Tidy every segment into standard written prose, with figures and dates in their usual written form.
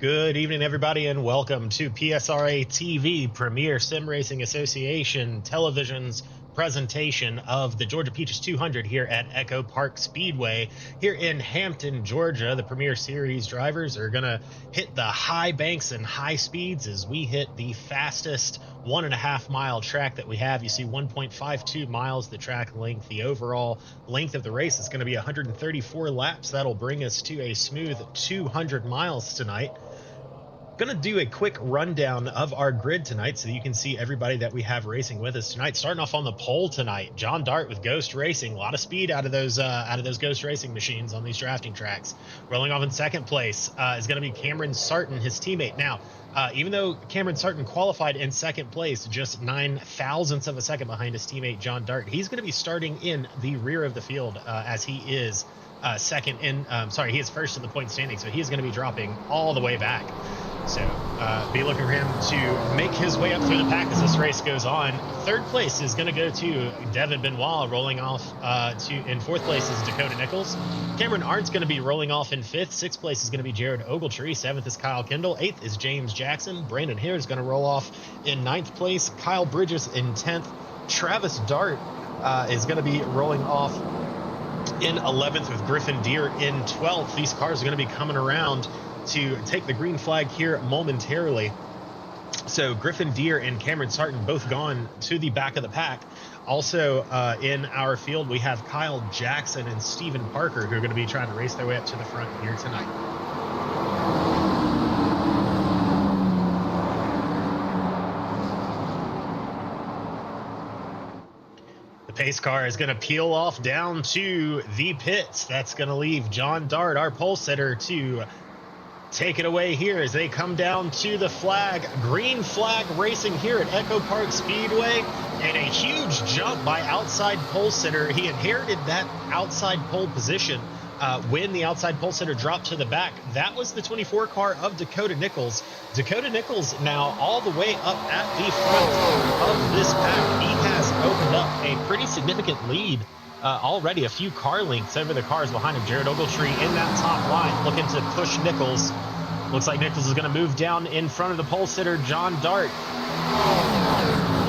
Good evening, everybody, and welcome to PSRA TV, Premier Sim Racing Association Television's presentation of the Georgia Peaches 200 here at Echo Park Speedway here in Hampton, Georgia. The Premier Series drivers are going to hit the high banks and high speeds as we hit the fastest 1.5 mile track that we have. You see 1.52 miles the track length. The overall length of the race is going to be 134 laps. That'll bring us to a smooth 200 miles tonight. Going to do a quick rundown of our grid tonight so you can see everybody that we have racing with us tonight. Starting off on the pole tonight, John Dart with Ghost Racing. A lot of speed out of those Ghost Racing machines on these drafting tracks. Rolling off in second place is going to be Cameron Sarton, his teammate. Now, even though Cameron Sarton qualified in second place, just 9 thousandths of a second behind his teammate John Dart, he's going to be starting in the rear of the field as he is second in. He is first in the point standing, so he's going to be dropping all the way back. So be looking for him to make his way up through the pack as this race goes on. Third place is going to go to Devin Benoit, rolling off in fourth place is Dakota Nichols. Cameron Arndt's going to be rolling off in fifth. Sixth place is going to be Jared Ogletree. Seventh is Kyle Kendall. Eighth is James Jackson. Brandon Hare is going to roll off in ninth place. Kyle Bridges in 10th. Travis Dart is going to be rolling off in 11th with Griffin Deere in 12th. These cars are going to be coming around to take the green flag here momentarily. So Griffin Deere and Cameron Sarton both gone to the back of the pack. Also in our field, we have Kyle Jackson and Stephen Parker, who are going to be trying to race their way up to the front here tonight. The pace car is going to peel off down to the pits. That's going to leave John Dart, our pole sitter, to take it away here as they come down to the flag. Green flag racing here at Echo Park Speedway, and a huge jump by outside pole sitter. He inherited that outside pole position when the outside pole sitter dropped to the back. That was the 24 car of Dakota Nichols. Dakota Nichols now all the way up at the front of this pack. He has opened up a pretty significant lead already, a few car lengths over the cars behind him. Jared Ogletree in that top line looking to push Nichols. Looks like Nichols is going to move down in front of the pole sitter, John Dart.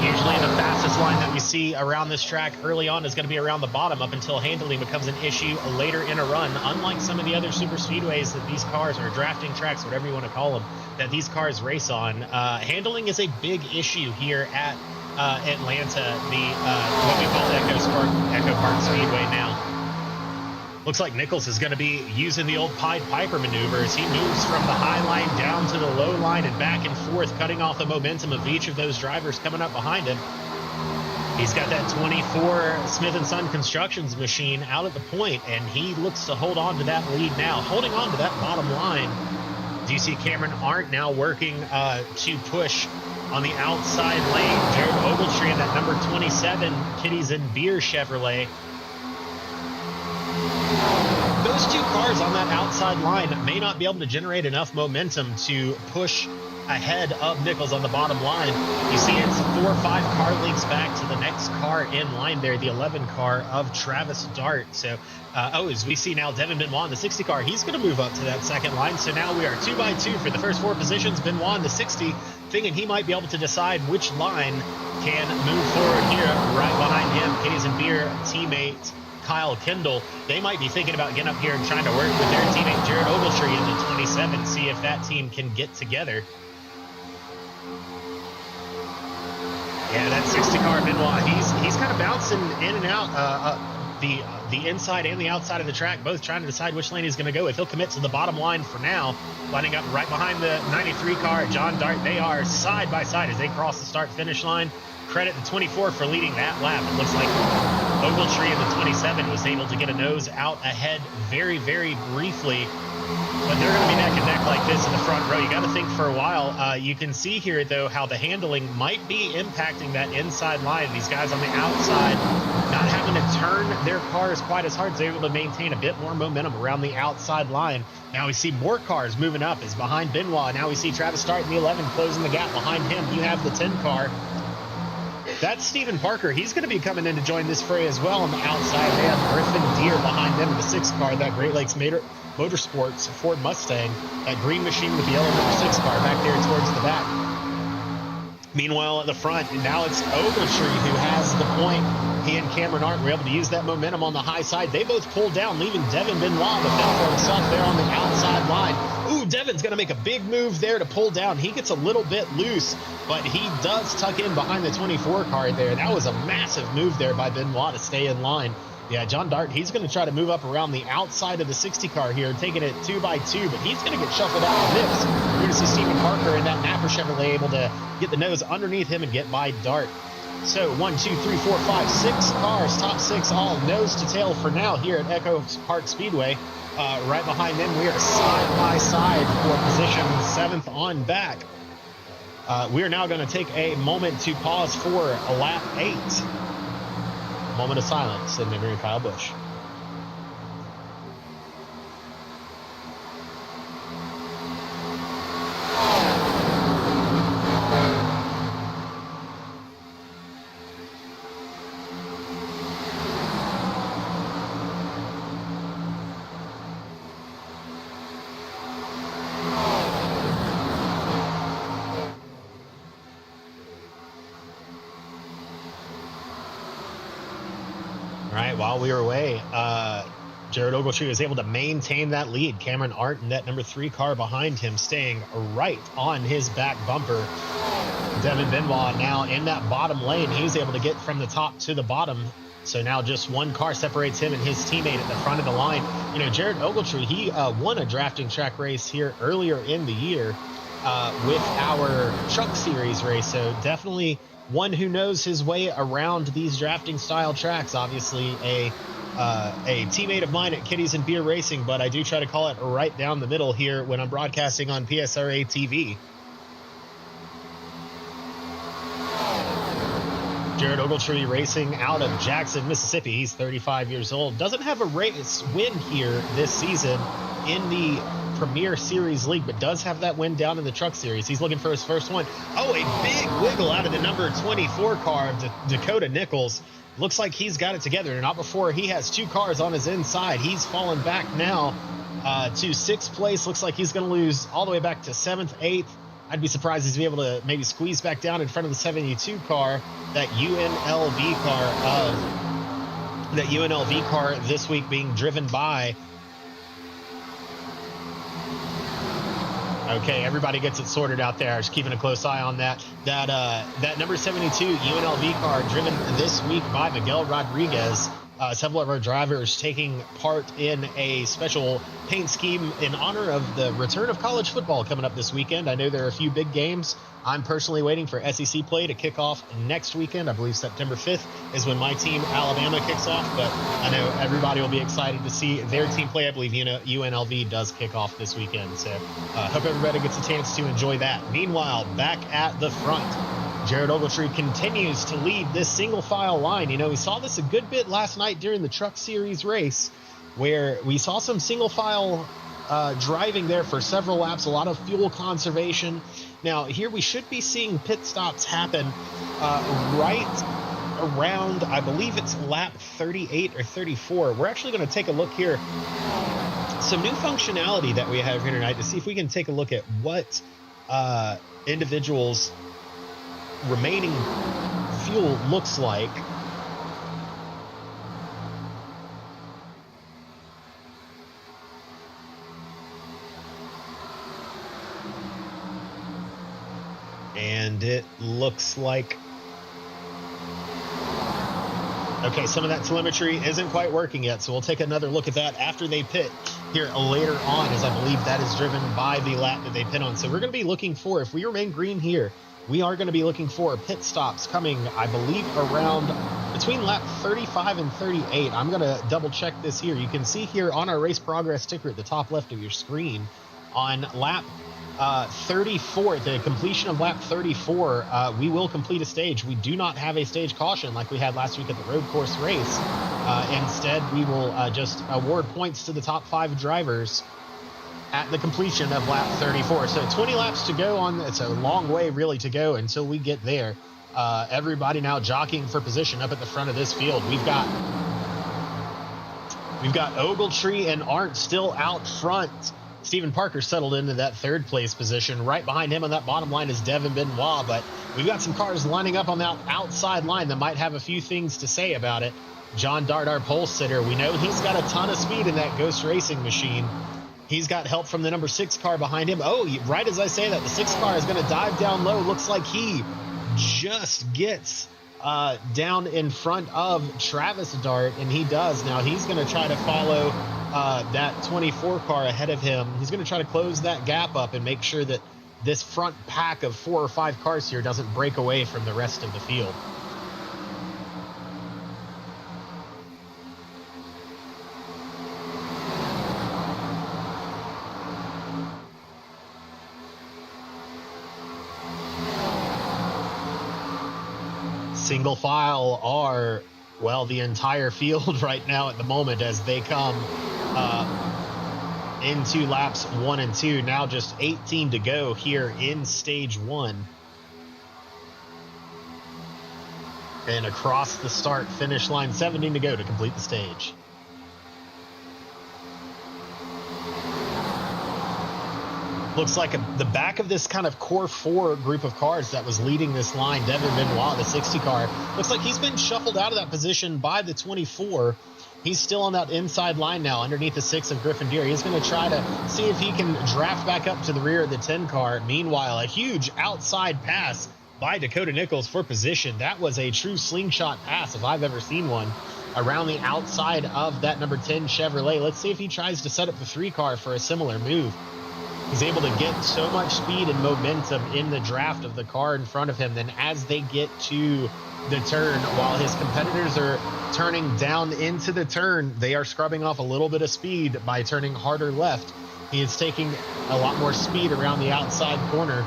Usually the fastest line that we see around this track early on is going to be around the bottom up until handling becomes an issue later in a run. Unlike some of the other super speedways that these cars, or drafting tracks, whatever you want to call them, that these cars race on, handling is a big issue here at Atlanta, what we call Echo Park Speedway now. Looks like Nichols is going to be using the old Pied Piper maneuver as he moves from the high line down to the low line and back and forth, cutting off the momentum of each of those drivers coming up behind him. He's got that 24 Smith & Son Constructions machine out at the point, and he looks to hold on to that lead now, holding on to that bottom line. Do you see Cameron Arndt now working to push on the outside lane? Jared Ogletree in that number 27 Kitties and Beer Chevrolet. Those two cars on that outside line may not be able to generate enough momentum to push ahead of Nichols on the bottom line. You see it's 4 or 5 car lengths back to the next car in line there, the 11 car of Travis Dart. So, as we see now, Devin Benoit in the 60 car, he's going to move up to that second line. So now we are 2 by 2 for the first 4 positions. Benoit in the 60, thinking he might be able to decide which line can move forward here. Right behind him, Kitties and Beer teammate Kyle Kendall. They might be thinking about getting up here and trying to work with their teammate Jared Ogletree in the 27, see if that team can get together. Yeah, that 60 car Benoit, he's kind of bouncing in and out the inside and the outside of the track, both trying to decide which lane he's going to go with. He'll commit to the bottom line for now, lining up right behind the 93 car, John Dart. They are side by side as they cross the start-finish line. Credit the 24 for leading that lap. It looks like Ogletree in the 27 was able to get a nose out ahead very, very briefly. But they're going to be neck and neck like this in the front row. You got to think for a while. You can see here, though, how the handling might be impacting that inside line. These guys on the outside not having to turn their cars quite as hard, so they're able to maintain a bit more momentum around the outside line. Now we see more cars moving up as behind Benoit. Now we see Travis Dart in the 11 closing the gap behind him. You have the 10 car. That's Stephen Parker. He's going to be coming in to join this fray as well on the outside. They have Griffin Deere behind them in the 6 car, that Great Lakes Motorsports Ford Mustang, that green machine with the yellow number 6 car back there towards the back. Meanwhile, at the front, now it's Ogletree who has the point. He and Cameron Arndt were able to use that momentum on the high side. They both pulled down, leaving Devin Benoit to fend for himself there on the outside line. Ooh, Devin's going to make a big move there to pull down. He gets a little bit loose, but he does tuck in behind the 24 car there. That was a massive move there by Benoit to stay in line. Yeah, John Dart, he's going to try to move up around the outside of the 60 car here, taking it 2 by 2, but he's going to get shuffled out of the mix. You're going to see Stephen Parker in that Napper Chevrolet able to get the nose underneath him and get by Dart. So 1, 2, 3, 4, 5, 6 cars, top 6 all nose to tail for now here at Echo Park Speedway. Right behind them, we are side by side for position 7th on back. We are now going to take a moment to pause for lap 8. Moment of silence in memory of Kyle Busch. All right, while we were away, Jared Ogletree was able to maintain that lead. Cameron Arndt in that number 3 car behind him, staying right on his back bumper. Devin Benoit now in that bottom lane. He was able to get from the top to the bottom. So now just 1 car separates him and his teammate at the front of the line. You know, Jared Ogletree, he won a drafting track race here earlier in the year with our Truck Series race. So definitely one who knows his way around these drafting style tracks. Obviously a teammate of mine at Kitties and Beer Racing, but I do try to call it right down the middle here when I'm broadcasting on PSRA TV. Jared Ogletree racing out of Jackson, Mississippi. He's 35 years old. Doesn't have a race win here this season in the Premier Series League, but does have that win down in the Truck Series. He's looking for his first one. Oh, a big wiggle out of the number 24 car of Dakota Nichols. Looks like he's got it together. Not before he has 2 cars on his inside. He's fallen back now to 6th place. Looks like he's going to lose all the way back to 7th, 8th. I'd be surprised he's be able to maybe squeeze back down in front of the 72 car, that UNLV car this week being driven by. Okay, everybody gets it sorted out there. Just keeping a close eye on that. That number 72 UNLV car driven this week by Miguel Rodriguez. Several of our drivers taking part in a special paint scheme in honor of the return of college football coming up this weekend. I know there are a few big games. I'm personally waiting for SEC play to kick off next weekend. I believe September 5th is when my team, Alabama, kicks off. But I know everybody will be excited to see their team play. I believe UNLV does kick off this weekend. So hope everybody gets a chance to enjoy that. Meanwhile, back at the front, Jared Ogletree continues to lead this single file line. You know, we saw this a good bit last night during the Truck Series race, where we saw some single file driving there for several laps, a lot of fuel conservation. Now, here we should be seeing pit stops happen right around, I believe it's lap 38 or 34. We're actually going to take a look here. Some new functionality that we have here tonight to see if we can take a look at what individuals' remaining fuel looks like. And it looks like, okay, some of that telemetry isn't quite working yet, so we'll take another look at that after they pit here later on, as I believe that is driven by the lap that they pit on. So we're going to be looking for, if we remain green here, we are going to be looking for pit stops coming, I believe, around between lap 35 and 38. I'm going to double check this here. You can see here on our race progress ticker at the top left of your screen, on lap 34, the completion of lap 34, we will complete a stage. We do not have a stage caution like we had last week at the road course race. Instead, we will just award points to the top 5 drivers at the completion of lap 34. So 20 laps to go on. It's a long way really to go until we get there. Everybody now jockeying for position up at the front of this field. We've got We've got Ogletree and Arndt still out front. Stephen Parker settled into that third place position. Right behind him on that bottom line is Devin Benoit, but we've got some cars lining up on that outside line that might have a few things to say about it. John Dart, our pole sitter, we know he's got a ton of speed in that Ghost Racing machine. He's got help from the number 6 car behind him. Oh, right as I say that, the 6 car is going to dive down low. Looks like he just gets down in front of Travis Dart, and he does. Now he's going to try to follow that 24 car ahead of him. He's going to try to close that gap up and make sure that this front pack of 4 or 5 cars here doesn't break away from the rest of the field. Single file are, well, the entire field right now at the moment as they come into laps 1 and 2. Now just 18 to go here in stage 1. And across the start finish line, 17 to go to complete the stage. Looks like the back of this kind of core 4 group of cars that was leading this line, Devin Benoit, the 60 car, looks like he's been shuffled out of that position by the 24. He's still on that inside line now underneath the 6 of Griffin Deere. He's going to try to see if he can draft back up to the rear of the 10 car. Meanwhile, a huge outside pass by Dakota Nichols for position. That was a true slingshot pass if I've ever seen one around the outside of that number 10 Chevrolet. Let's see if he tries to set up the 3 car for a similar move. He's able to get so much speed and momentum in the draft of the car in front of him. Then as they get to the turn, while his competitors are turning down into the turn, they are scrubbing off a little bit of speed by turning harder left. He is taking a lot more speed around the outside corner.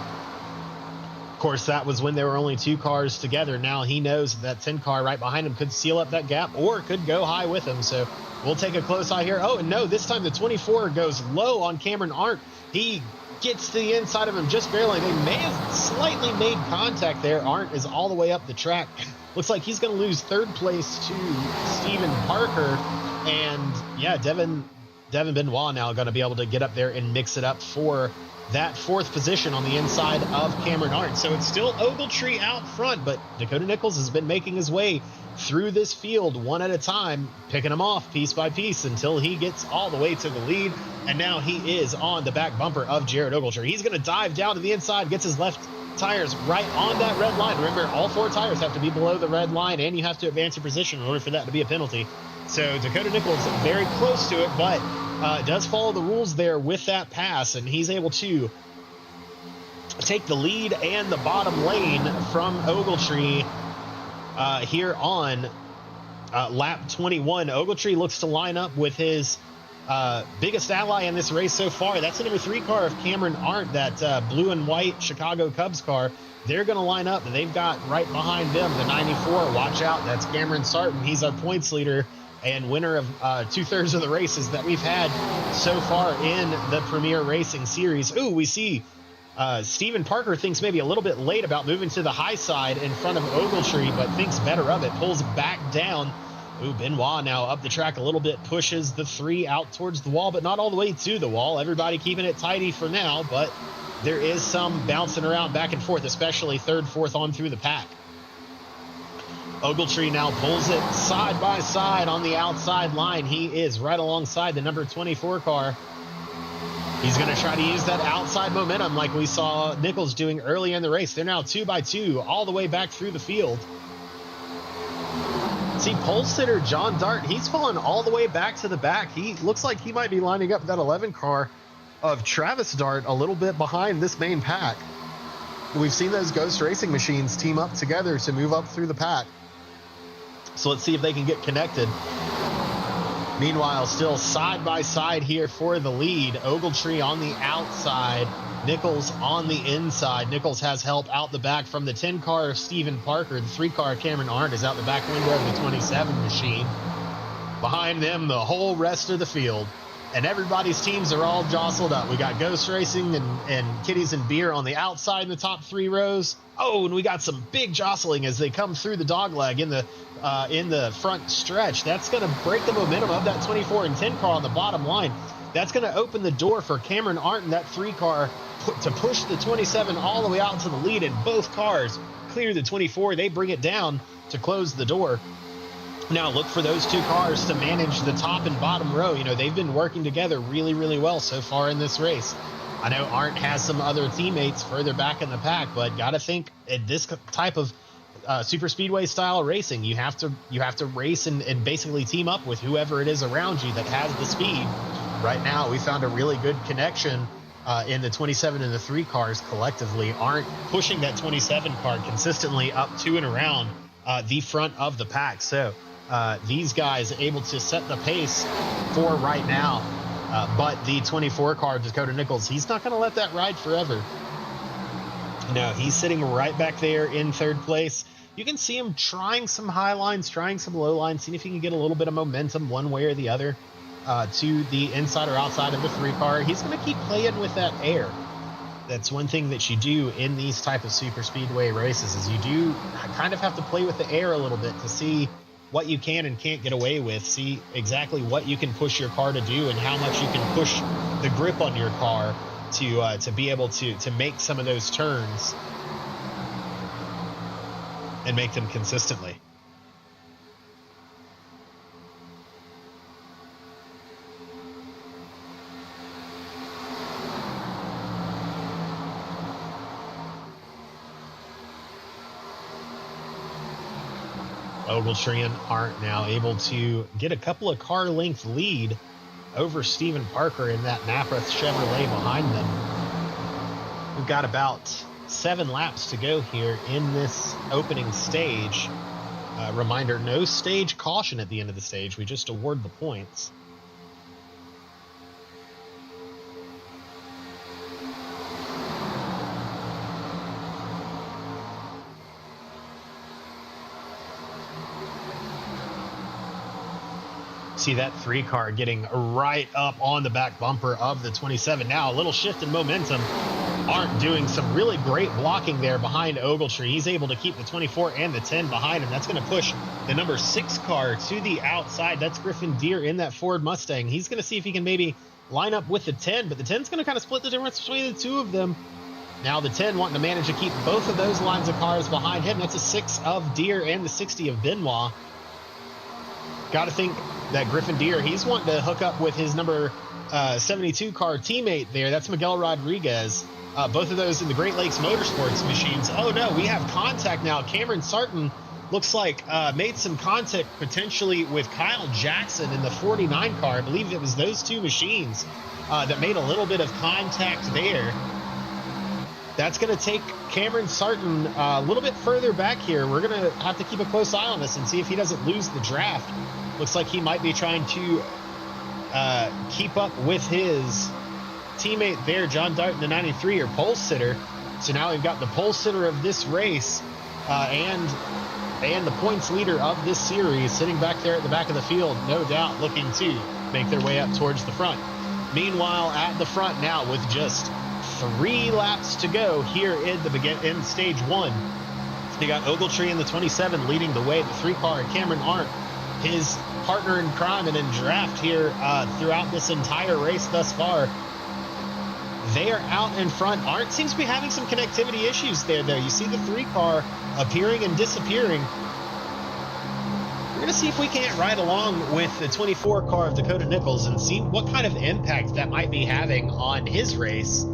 Of course, that was when there were only 2 cars together. Now he knows that 10 car right behind him could seal up that gap or could go high with him. So we'll take a close eye here. Oh, and no, this time the 24 goes low on Cameron Arndt. He gets to the inside of him just barely. They may have slightly made contact there. Arndt is all the way up the track. Looks like he's going to lose 3rd place to Stephen Parker. And yeah, Devin Benoit now going to be able to get up there and mix it up for that 4th position on the inside of Cameron Arndt. So it's still Ogletree out front, but Dakota Nichols has been making his way through this field one at a time, picking them off piece by piece until he gets all the way to the lead. And now he is on the back bumper of Jared Ogletree. He's going to dive down to the inside, gets his left tires right on that red line. Remember, all 4 tires have to be below the red line, and you have to advance your position in order for that to be a penalty. So Dakota Nichols very close to it, but does follow the rules there with that pass, and he's able to take the lead and the bottom lane from Ogletree here on lap 21. Ogletree looks to line up with his biggest ally in this race so far. That's the number 3 car of Cameron Arndt, that blue and white Chicago Cubs car. They're going to line up, and they've got right behind them the 94. Watch out, that's Cameron Sarton. He's our points leader and winner of 2/3 of the races that we've had so far in the Premier Racing Series. Ooh, we see Stephen Parker thinks maybe a little bit late about moving to the high side in front of Ogletree, but thinks better of it, pulls back down. Ooh, Benoit now up the track a little bit, pushes the 3 out towards the wall, but not all the way to the wall. Everybody keeping it tidy for now, but there is some bouncing around back and forth, especially 3rd, 4th on through the pack. Ogletree now pulls it side by side on the outside line. He is right alongside the number 24 car. He's going to try to use that outside momentum like we saw Nichols doing early in the race. They're now 2 by 2 all the way back through the field. See, pole sitter John Dart, he's fallen all the way back to the back. He looks like he might be lining up that 11 car of Travis Dart a little bit behind this main pack. We've seen those Ghost Racing machines team up together to move up through the pack. So let's see if they can get connected. Meanwhile, still side by side here for the lead. Ogletree on the outside, Nichols on the inside. Nichols has help out the back from the 10 car of Stephen Parker. The 3 car of Cameron Arndt is out the back window of the 27 machine. Behind them, the whole rest of the field. and everybody's teams are all jostled up. We got Ghost Racing and Kitties and Beer on the outside in the top 3 rows. Oh, and we got some big jostling as they come through the dogleg in the front stretch. That's going to break the momentum of that 24 and 10 car on the bottom line. That's going to open the door for Cameron Arndt and that 3 car to push the 27 all the way out to the lead, and both cars clear the 24. They bring it down to close the door. Now look for those 2 cars to manage the top and bottom row. You know, they've been working together really, really well so far in this race. I know Arndt has some other teammates further back in the pack, but got to think at this type of super speedway style racing, you have to race and basically team up with whoever it is around you that has the speed. Right now, we found a really good connection in the 27 and the 3 cars collectively. Arndt pushing that 27 car consistently up to and around the front of the pack. So these guys able to set the pace for right now. But the 24 car, Dakota Nichols, he's not going to let that ride forever. No, he's sitting right back there in 3rd place. You can see him trying some high lines, trying some low lines, seeing if he can get a little bit of momentum one way or the other to the inside or outside of the 3 car. He's going to keep playing with that air. That's one thing that you do in these type of super speedway races, is you do kind of have to play with the air a little bit to see what you can and can't get away with, see exactly what you can push your car to do and how much you can push the grip on your car to be able to make some of those turns and make them consistently. Ogletree and Arndt now able to get a couple of car length lead over Stephen Parker in that Napa Chevrolet behind them. We've got about 7 laps to go here in this opening stage. Reminder, no stage caution at the end of the stage. We just award the points. See that 3 car getting right up on the back bumper of the 27. Now a little shift in momentum. Arndt doing some really great blocking there behind Ogletree. He's able to keep the 24 and the 10 behind him. That's going to push the number 6 car to the outside. That's Griffin Deere in that Ford Mustang. He's going to see if he can maybe line up with the 10, but the 10's going to kind of split the difference between the 2 of them. Now the 10 wanting to manage to keep both of those lines of cars behind him. That's a 6 of Deere and the 60 of Benoit. Got to think that Griffin Deere, he's wanting to hook up with his number 72 car teammate there. That's Miguel Rodriguez. Both of those in the Great Lakes Motorsports machines. Oh, no, we have contact now. Cameron Sarton looks like made some contact potentially with Kyle Jackson in the 49 car. I believe it was those 2 machines that made a little bit of contact there. That's going to take Cameron Sarton a little bit further back here. We're going to have to keep a close eye on this and see if he doesn't lose the draft. Looks like he might be trying to keep up with his teammate there, John Dart in the 93, or pole sitter. So now we've got the pole sitter of this race and the points leader of this series sitting back there at the back of the field, no doubt looking to make their way up towards the front. Meanwhile, at the front now with just 3 laps to go here in stage 1. You got Ogletree in the 27 leading the way. The 3 car, Cameron Arndt, his partner in crime and in draft here throughout this entire race thus far. They are out in front. Arndt seems to be having some connectivity issues there, though. You see the 3 car appearing and disappearing. We're going to see if we can't ride along with the 24 car of Dakota Nichols and see what kind of impact that might be having on his race.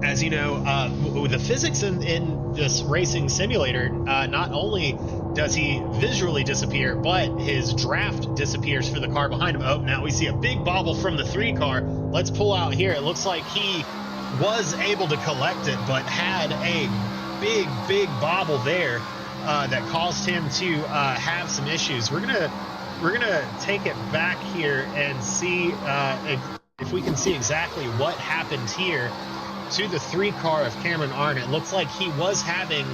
As you know, the physics in this racing simulator, not only does he visually disappear, but his draft disappears for the car behind him. Oh, now we see a big bobble from the 3 car. Let's pull out here. It looks like he was able to collect it, but had a big bobble there that caused him to have some issues. We're gonna take it back here and see if we can see exactly what happened here to the 3 car of Cameron Arndt. It looks like he was having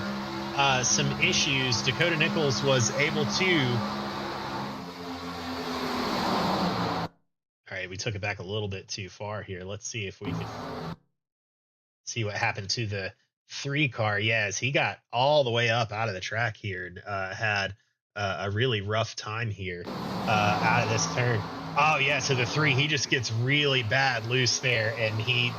some issues. Dakota Nichols was able to we took it back a little bit too far here. Let's see if we can see what happened to the 3 car. Yes, he got all the way up out of the track here and had a really rough time here out of this turn. Oh, yeah, so the 3, he just gets really bad loose there, and he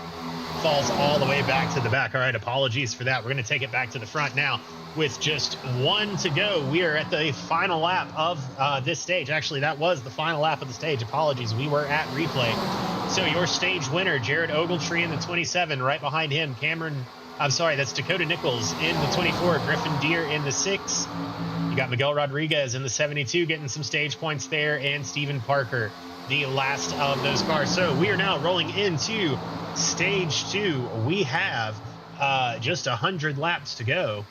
falls all the way back to the back. All right, apologies for that. We're going to take it back to the front now with just 1 to go. We are at the final lap of this stage. Actually, that was the final lap of the stage. Apologies. We were at replay. So your stage winner, Jared Ogletree in the 27. Right behind him, that's Dakota Nichols in the 24. Griffin Deere in the 6. You got Miguel Rodriguez in the 72 getting some stage points there, and Steven Parker, the last of those cars. So we are now rolling into stage 2. We have just 100 laps to go.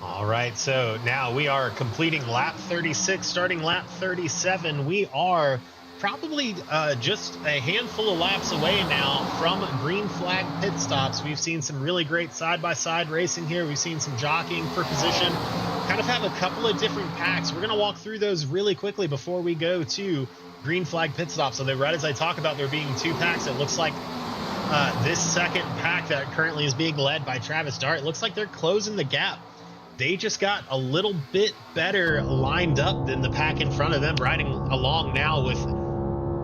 All right, so now we are completing lap 36, starting lap 37. We are probably just a handful of laps away now from green flag pit stops. We've seen some really great side-by-side racing here. We've seen some jockeying for position. Kind of have a couple of different packs. We're going to walk through those really quickly before we go to green flag pit stops. So right as I talk about there being 2 packs, it looks like this second pack that currently is being led by Travis Dart, it looks like they're closing the gap. They just got a little bit better lined up than the pack in front of them, riding along now with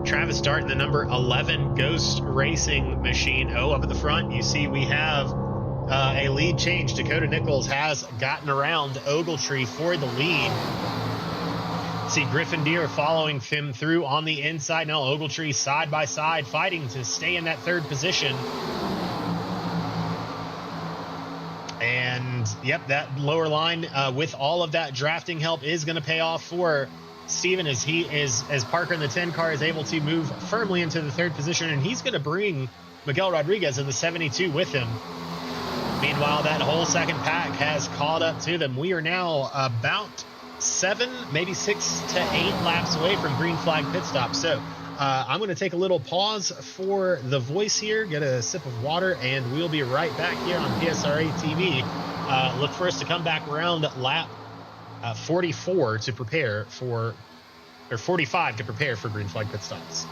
Travis Dart in the number 11 Ghost Racing machine. Oh, up at the front, you see we have a lead change. Dakota Nichols has gotten around Ogletree for the lead. See Griffin Deere following him through on the inside. Now Ogletree side by side fighting to stay in that 3rd position. And yep, that lower line with all of that drafting help is going to pay off for Steven as Parker in the 10 car is able to move firmly into the 3rd position, and he's going to bring Miguel Rodriguez in the 72 with him. Meanwhile, that whole second pack has caught up to them. We are now about 7, maybe 6 to 8 laps away from green flag pit stop. So I'm going to take a little pause for the voice here, get a sip of water, and we'll be right back here on PSRA TV. Look for us to come back around lap 44 to prepare for, or 45 to prepare for green flag pit stops.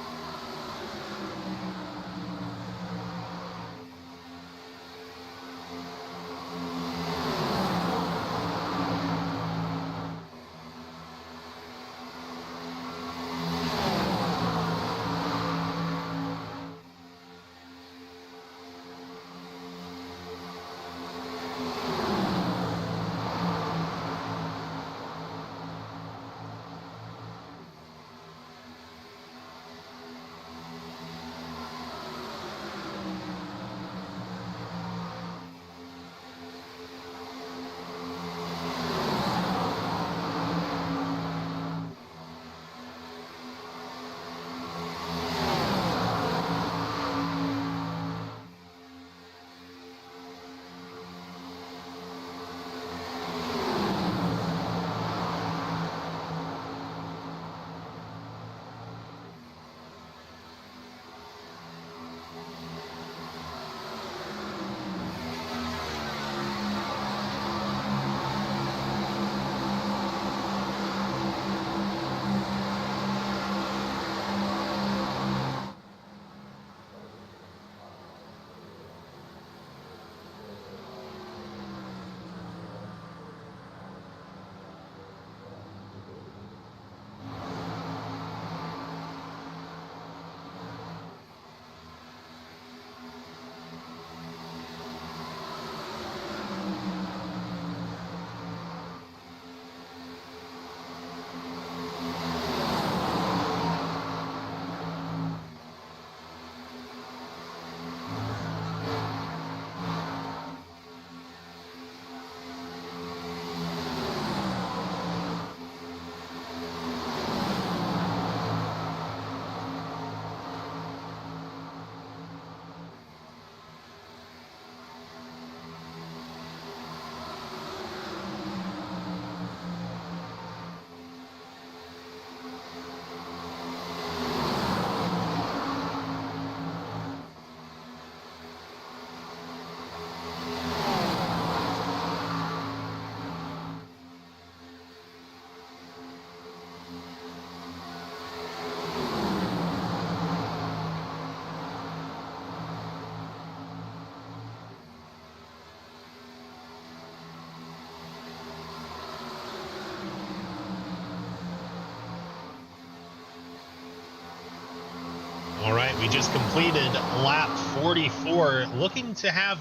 right, we just completed lap 44, looking to have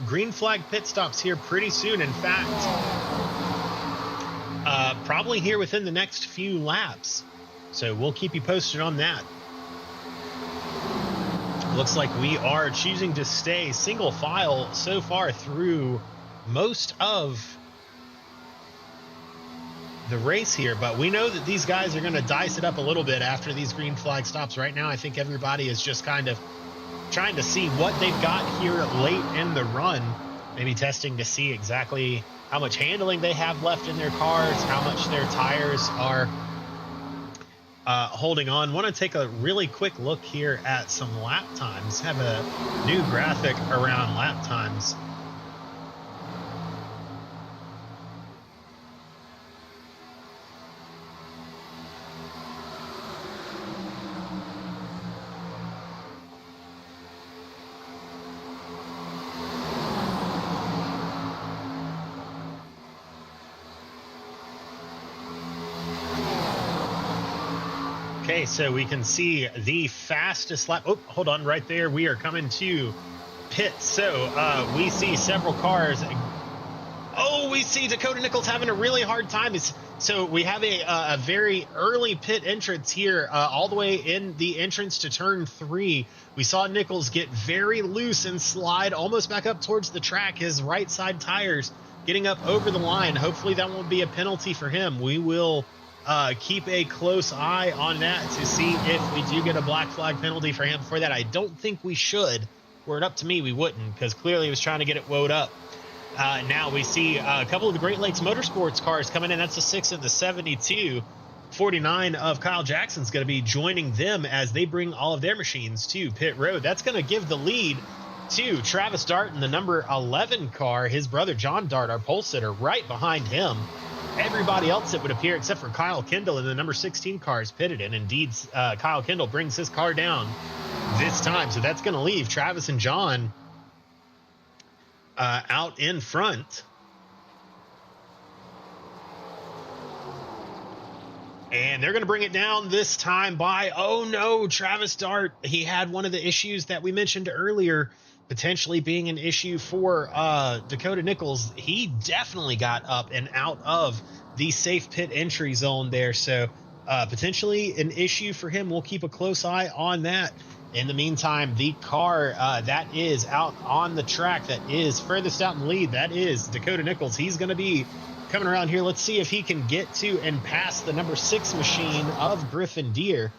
green flag pit stops here pretty soon. In fact, probably here within the next few laps. So we'll keep you posted on that. Looks like we are choosing to stay single file so far through most of the race here, but we know that these guys are going to dice it up a little bit after these green flag stops. Right now, I think everybody is just kind of trying to see what they've got here late in the run, maybe testing to see exactly how much handling they have left in their cars, how much their tires are holding on. Want to take a really quick look here at some lap times. Have a new graphic around lap times. Okay, so we can see the fastest lap. Oh, hold on, right there. We are coming to pit. So we see several cars. Oh, we see Dakota Nichols having a really hard time. So we have a very early pit entrance here, all the way in the entrance to turn 3. We saw Nichols get very loose and slide almost back up towards the track. His right side tires getting up over the line. Hopefully that won't be a penalty for him. We will keep a close eye on that to see if we do get a black flag penalty for him for that. I don't think we should. Were it up to me, we wouldn't, because clearly he was trying to get it woed up. Now we see a couple of the Great Lakes Motorsports cars coming in. That's the 6 and the 72. 49 of Kyle Jackson's going to be joining them as they bring all of their machines to pit road. That's going to give the lead to Travis Dart in the number 11 car. His brother John Dart, our pole sitter, right behind him. Everybody else, it would appear, except for Kyle Kendall in the number 16 car, is pitted in. Indeed, Kyle Kendall brings his car down this time. So that's going to leave Travis and John out in front. And they're going to bring it down this time by, oh no, Travis Dart. He had one of the issues that we mentioned earlier, potentially being an issue for Dakota Nichols. He definitely got up and out of the safe pit entry zone there. So potentially an issue for him. We'll keep a close eye on that. In the meantime, the car that is out on the track that is furthest out in the lead, that is Dakota Nichols. He's going to be coming around here. Let's see if he can get to and pass the number 6 machine of Griffin Deere.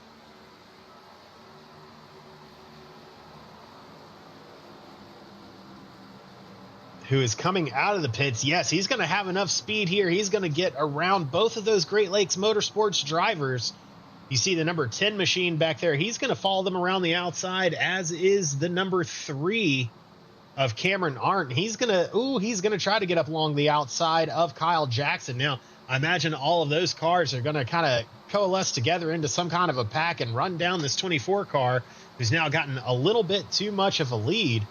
Who is coming out of the pits. Yes, he's going to have enough speed here. He's going to get around both of those Great Lakes Motorsports drivers. You see the number 10 machine back there. He's going to follow them around the outside, as is the number 3 of Cameron Arndt. He's going to try to get up along the outside of Kyle Jackson. Now, I imagine all of those cars are going to kind of coalesce together into some kind of a pack and run down this 24 car, who's now gotten a little bit too much of a lead.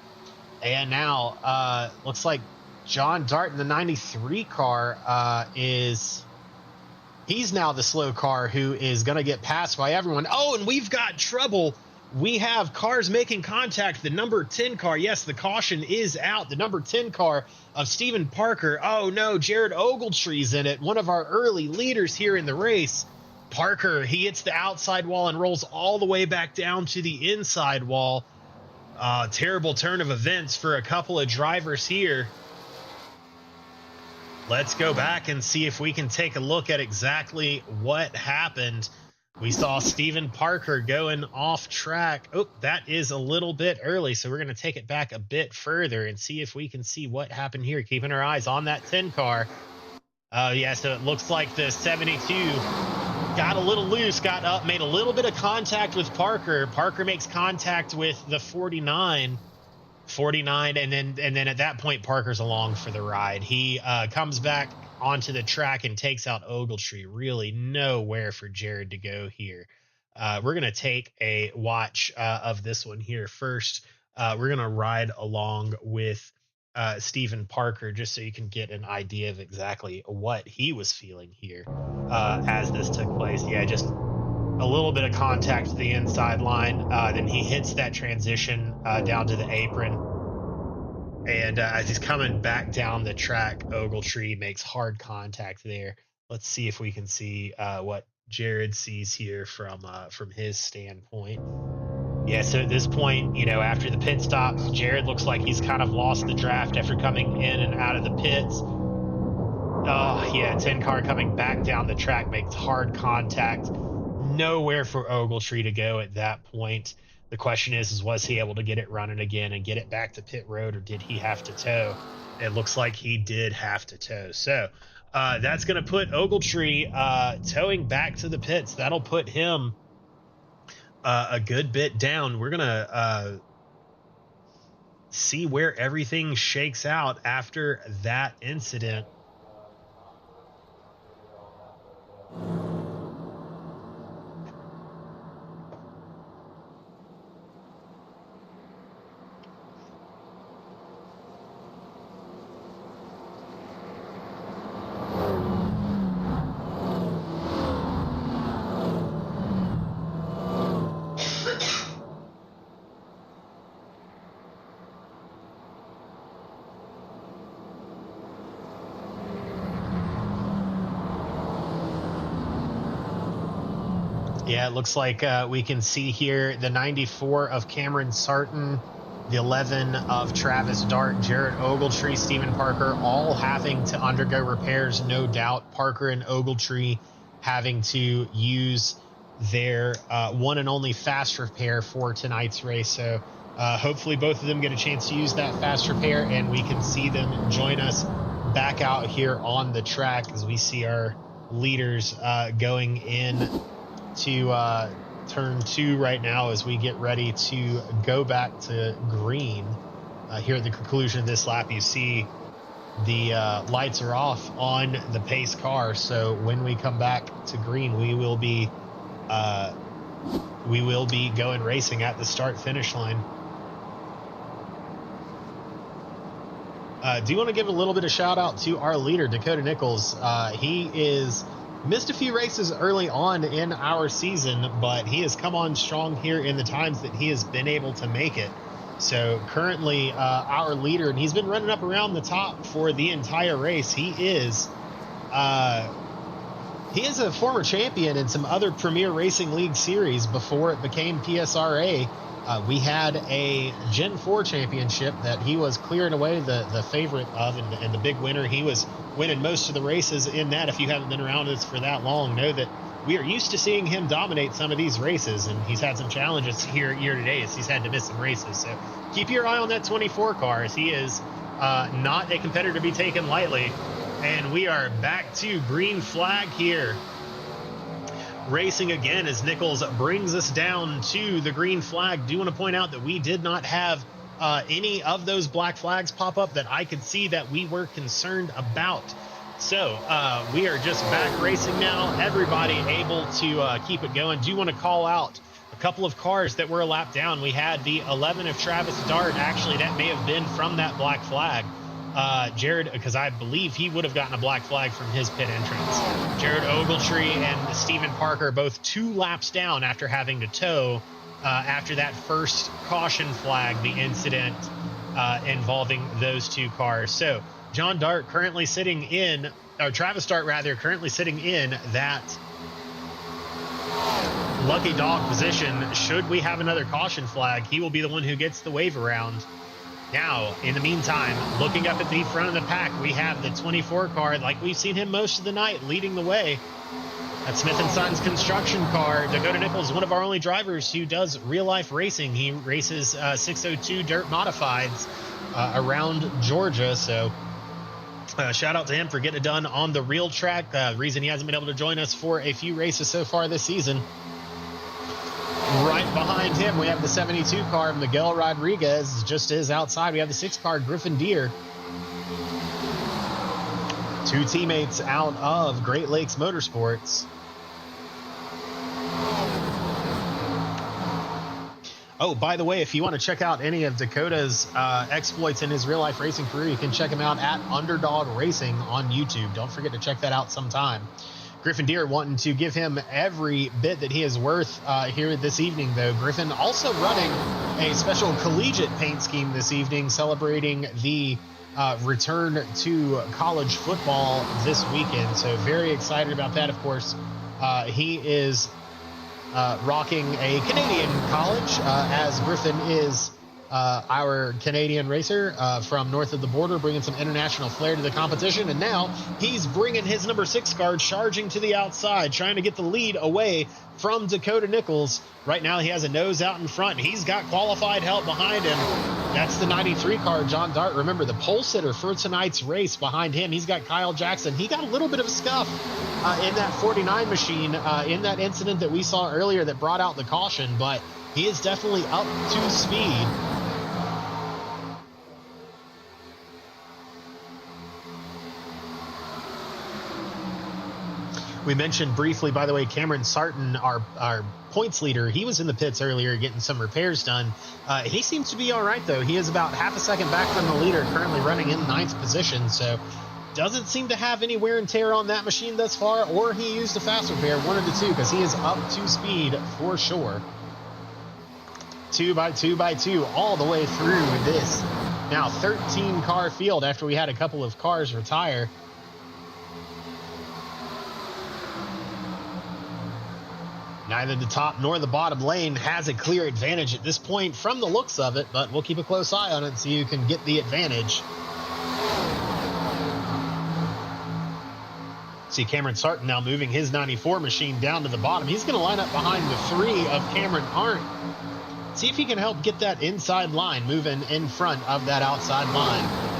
And now looks like John Dart in the 93 car he's now the slow car who is going to get passed by everyone. Oh, and we've got trouble. We have cars making contact. The number 10 car, yes, the caution is out. The number 10 car of Stephen Parker. Oh, no, Jared Ogletree's in it, one of our early leaders here in the race. Parker, he hits the outside wall and rolls all the way back down to the inside wall. Terrible turn of events for a couple of drivers here. Let's go back and see if we can take a look at exactly what happened. We saw Stephen Parker going off track. Oh, that is a little bit early, so we're going to take it back a bit further and see if we can see what happened here, keeping our eyes on that 10 car. Yeah, so it looks like the 72 got a little loose, got up, made a little bit of contact with Parker. Parker makes contact with the 49, and then at that point, Parker's along for the ride. He comes back onto the track and takes out Ogletree. Really nowhere for Jared to go here. We're going to take a watch of this one here first. We're going to ride along with Stephen Parker just so you can get an idea of exactly what he was feeling here as this took place. Yeah, just a little bit of contact to the inside line. Then he hits that transition down to the apron. And as he's coming back down the track, Ogletree makes hard contact there. Let's see if we can see what Jared sees here from his standpoint. Yeah, so at this point, you know, after the pit stop, Jared looks like he's kind of lost the draft after coming in and out of the pits. Oh, yeah, 10 car coming back down the track makes hard contact. Nowhere for Ogletree to go at that point. The question is was he able to get it running again and get it back to pit road, or did he have to tow? It looks like he did have to tow. So that's going to put Ogletree towing back to the pits. That'll put him a good bit down. We're going to see where everything shakes out after that incident. Yeah, it looks like we can see here the 94 of Cameron Sarton, the 11 of Travis Dart, Jared Ogletree, Stephen Parker, all having to undergo repairs, no doubt. Parker and Ogletree having to use their one and only fast repair for tonight's race. So hopefully both of them get a chance to use that fast repair, and we can see them join us back out here on the track as we see our leaders going in to turn 2 right now as we get ready to go back to green. Here at the conclusion of this lap, you see the lights are off on the pace car. So when we come back to green, we will be going racing at the start finish line. Do you want to give a little bit of shout out to our leader, Dakota Nichols? He is missed a few races early on in our season, but he has come on strong here in the times that he has been able to make it. So currently our leader, and he's been running up around the top for the entire race. He is a former champion in some other Premier Racing League series before it became PSRA. We had a Gen 4 championship that he was clearing away the favorite of and the big winner. He was winning most of the races in that. If you haven't been around us for that long, know that we are used to seeing him dominate some of these races, and he's had some challenges here year to date as he's had to miss some races. So keep your eye on that 24 car, as he is not a competitor to be taken lightly. And we are back to green flag here. Racing again as Nichols brings us down to the green flag. Do want to point out that we did not have any of those black flags pop up that I could see that we were concerned about. So we are just back racing now. Everybody able to keep it going. Do want to call out a couple of cars that were a lap down. We had the 11 of Travis Dart. Actually, that may have been from that black flag. Jared, because I believe he would have gotten a black flag from his pit entrance. Jared Ogletree and Stephen Parker both 2 laps down after having to tow after that first caution flag, the incident involving those 2 cars. So John Dart currently sitting in, or Travis Dart rather, currently sitting in that lucky dog position. Should we have another caution flag, he will be the one who gets the wave around. Now, in the meantime, looking up at the front of the pack, we have the 24 car, like we've seen him most of the night, leading the way. That's Smith & Son's construction car. Dakota Nichols, one of our only drivers who does real-life racing. He races 602 dirt modifieds around Georgia, so shout out to him for getting it done on the real track. Reason he hasn't been able to join us for a few races so far this season. Right behind him, we have the 72 car, Miguel Rodriguez, just as outside. We have the 6 car, Griffin Deere. 2 teammates out of Great Lakes Motorsports. Oh, by the way, if you want to check out any of Dakota's exploits in his real-life racing career, you can check him out at Underdog Racing on YouTube. Don't forget to check that out sometime. Griffin Deere wanting to give him every bit that he is worth here this evening, though. Griffin also running a special collegiate paint scheme this evening, celebrating the return to college football this weekend. So very excited about that. Of course, he is rocking a Canadian college, as Griffin is our Canadian racer from north of the border, bringing some international flair to the competition. And now he's bringing his number 6 car charging to the outside, trying to get the lead away from Dakota Nichols. Right now he has a nose out in front. He's got qualified help behind him. That's the 93 car, John Dart. Remember, the pole sitter for tonight's race behind him. He's got Kyle Jackson. He got a little bit of a scuff in that 49 machine in that incident that we saw earlier that brought out the caution, but he is definitely up to speed. We mentioned briefly, by the way, Cameron Sarton, our points leader. He was in the pits earlier getting some repairs done. He seems to be all right, though. He is about half a second back from the leader, currently running in 9th position. So doesn't seem to have any wear and tear on that machine thus far, or he used a fast repair, one of the two, because he is up to speed for sure. 2 by 2 by 2 all the way through this now 13 car field after we had a couple of cars retire. Neither the top nor the bottom lane has a clear advantage at this point from the looks of it, but we'll keep a close eye on it so you can get the advantage. See Cameron Sarton now moving his 94 machine down to the bottom. He's going to line up behind the 3 of Cameron Arndt. See if he can help get that inside line moving in front of that outside line.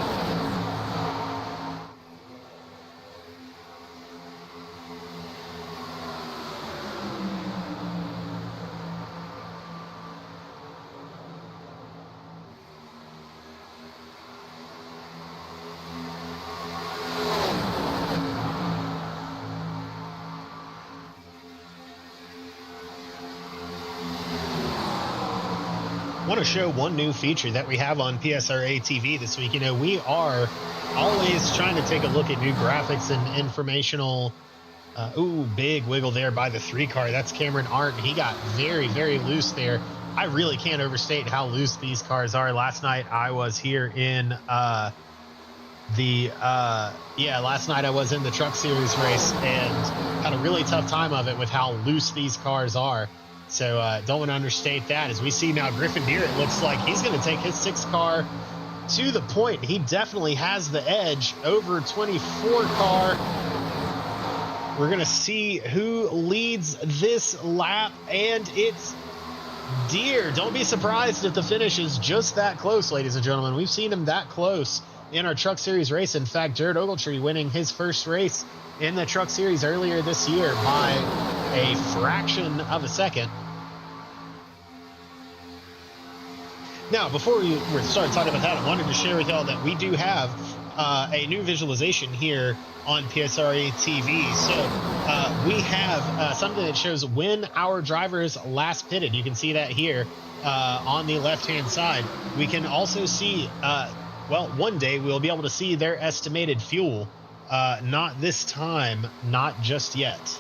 Want to show one new feature that we have on PSRA TV this week. You know, we are always trying to take a look at new graphics and informational. Big wiggle there by the 3 car. That's Cameron Arndt. He got very, very loose there. I really can't overstate how loose these cars are. Last night I was here in last night I was in the Truck Series race and had a really tough time of it with how loose these cars are. So don't want to understate that. As we see now, Griffin Deere, it looks like he's going to take his 6 car to the point. He definitely has the edge over 24 car. We're going to see who leads this lap, and it's Deere. Don't be surprised if the finish is just that close, ladies and gentlemen. We've seen him that close in our Truck Series race. In fact, Jared Ogletree winning his first race in the Truck Series earlier this year by a fraction of a second. Now, before we start talking about that, I wanted to share with y'all that we do have a new visualization here on PSRA TV. So we have something that shows when our drivers last pitted. You can see that here on the left-hand side. We can also see, one day we'll be able to see their estimated fuel. Not this time, not just yet.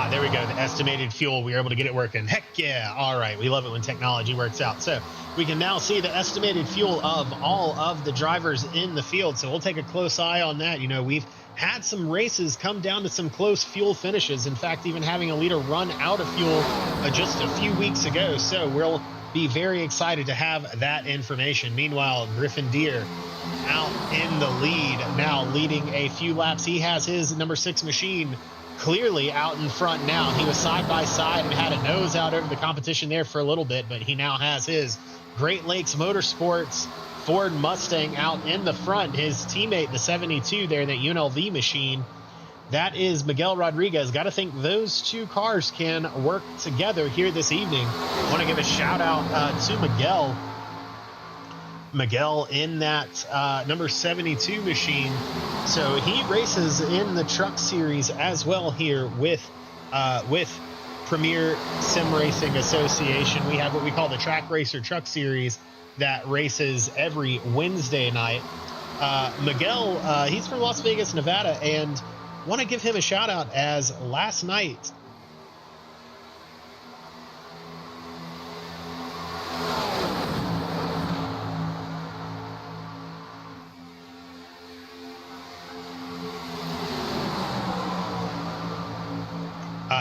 There we go. The estimated fuel. We were able to get it working. Heck yeah. All right. We love it when technology works out. So we can now see the estimated fuel of all of the drivers in the field. So we'll take a close eye on that. You know, we've had some races come down to some close fuel finishes. In fact, even having a leader run out of fuel just a few weeks ago. So we'll be very excited to have that information. Meanwhile, Griffin Deere out in the lead, now leading a few laps. He has his number 6 machine clearly out in front now. He was side by side and had a nose out over the competition there for a little bit, but he now has his Great Lakes Motorsports Ford Mustang out in the front. His teammate, the 72 there, that UNLV machine, that is Miguel Rodriguez. Got to think those 2 cars can work together here this evening. Want to give a shout out to Miguel Miguel in that number 72 machine. So he races in the truck series as well here with Premier Sim Racing Association. We have what we call the Track Racer Truck Series that races every Wednesday night. Miguel, he's from Las Vegas, Nevada, and want to give him a shout out as last night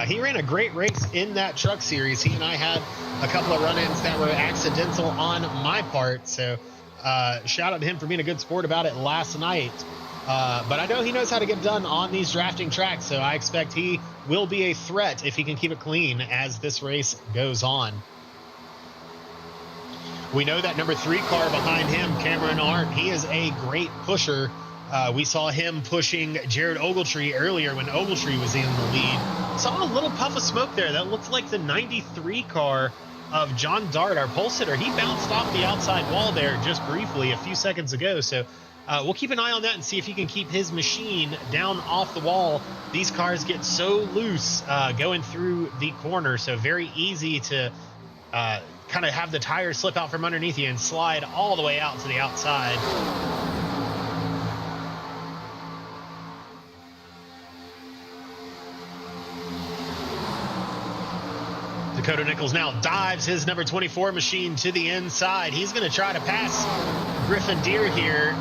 he ran a great race in that truck series. He and I had a couple of run-ins that were accidental on my part, so shout out to him for being a good sport about it last night. But I know he knows how to get done on these drafting tracks, so I expect he will be a threat if he can keep it clean as this race goes on. We know that number 3 car behind him, Cameron Arndt, he is a great pusher. We saw him pushing Jared Ogletree earlier when Ogletree was in the lead. Saw a little puff of smoke there. That looked like the 93 car of John Dart, our pole sitter. He bounced off the outside wall there just briefly a few seconds ago. So we'll keep an eye on that and see if he can keep his machine down off the wall. These cars get so loose going through the corner, so very easy to kind of have the tires slip out from underneath you and slide all the way out to the outside. Dakota Nichols now dives his number 24 machine to the inside. He's going to try to pass Griffin Deere here.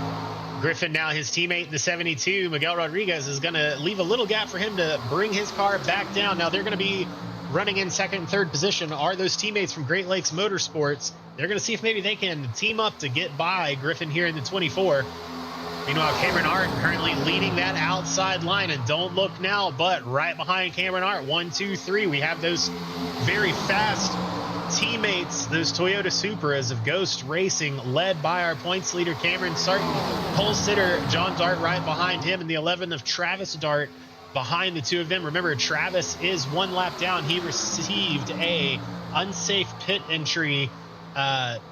Griffin, now his teammate in the 72, Miguel Rodriguez, is going to leave a little gap for him to bring his car back down. Now they're going to be running in second and third position are those teammates from Great Lakes Motorsports. They're going to see if maybe they can team up to get by Griffin here in the 24. Meanwhile, Cameron Arndt currently leading that outside line, and don't look now, but right behind Cameron Arndt, 1, 2, 3, we have those very fast teammates, those Toyota Supras of Ghost Racing, led by our points leader, Cameron Sarton, pole sitter, John Dart right behind him, and the 11 of Travis Dart behind the two of them. Remember, Travis is 1 lap down. He received a unsafe pit entry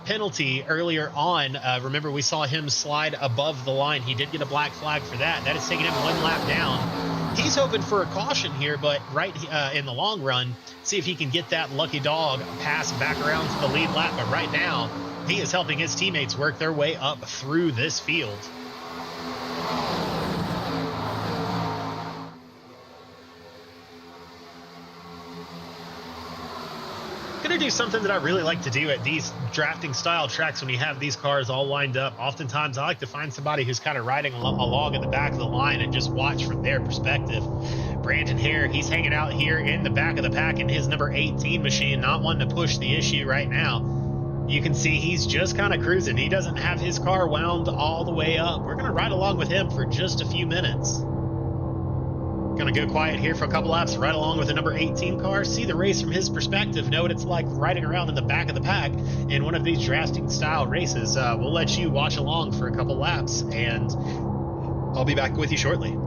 penalty earlier on. Remember, we saw him slide above the line. He did get a black flag for that. That is taking him 1 lap down. He's hoping for a caution here, but right in the long run, see if he can get that lucky dog pass back around to the lead lap. But right now, he is helping his teammates work their way up through this field. Going to do something that I really like to do at these drafting style tracks when you have these cars all lined up. Oftentimes I like to find somebody who's kind of riding along in the back of the line and just watch from their perspective. Brandon Hare, he's hanging out here in the back of the pack in his number 18 machine, not wanting to push the issue right now. You can see he's just kind of cruising. He doesn't have his car wound all the way up. We're going to ride along with him for just a few minutes. Going to go quiet here for a couple laps, right along with the number 18 car, see the race from his perspective, know what it's like riding around in the back of the pack in one of these drafting style races. We'll let you watch along for a couple laps, and I'll be back with you shortly.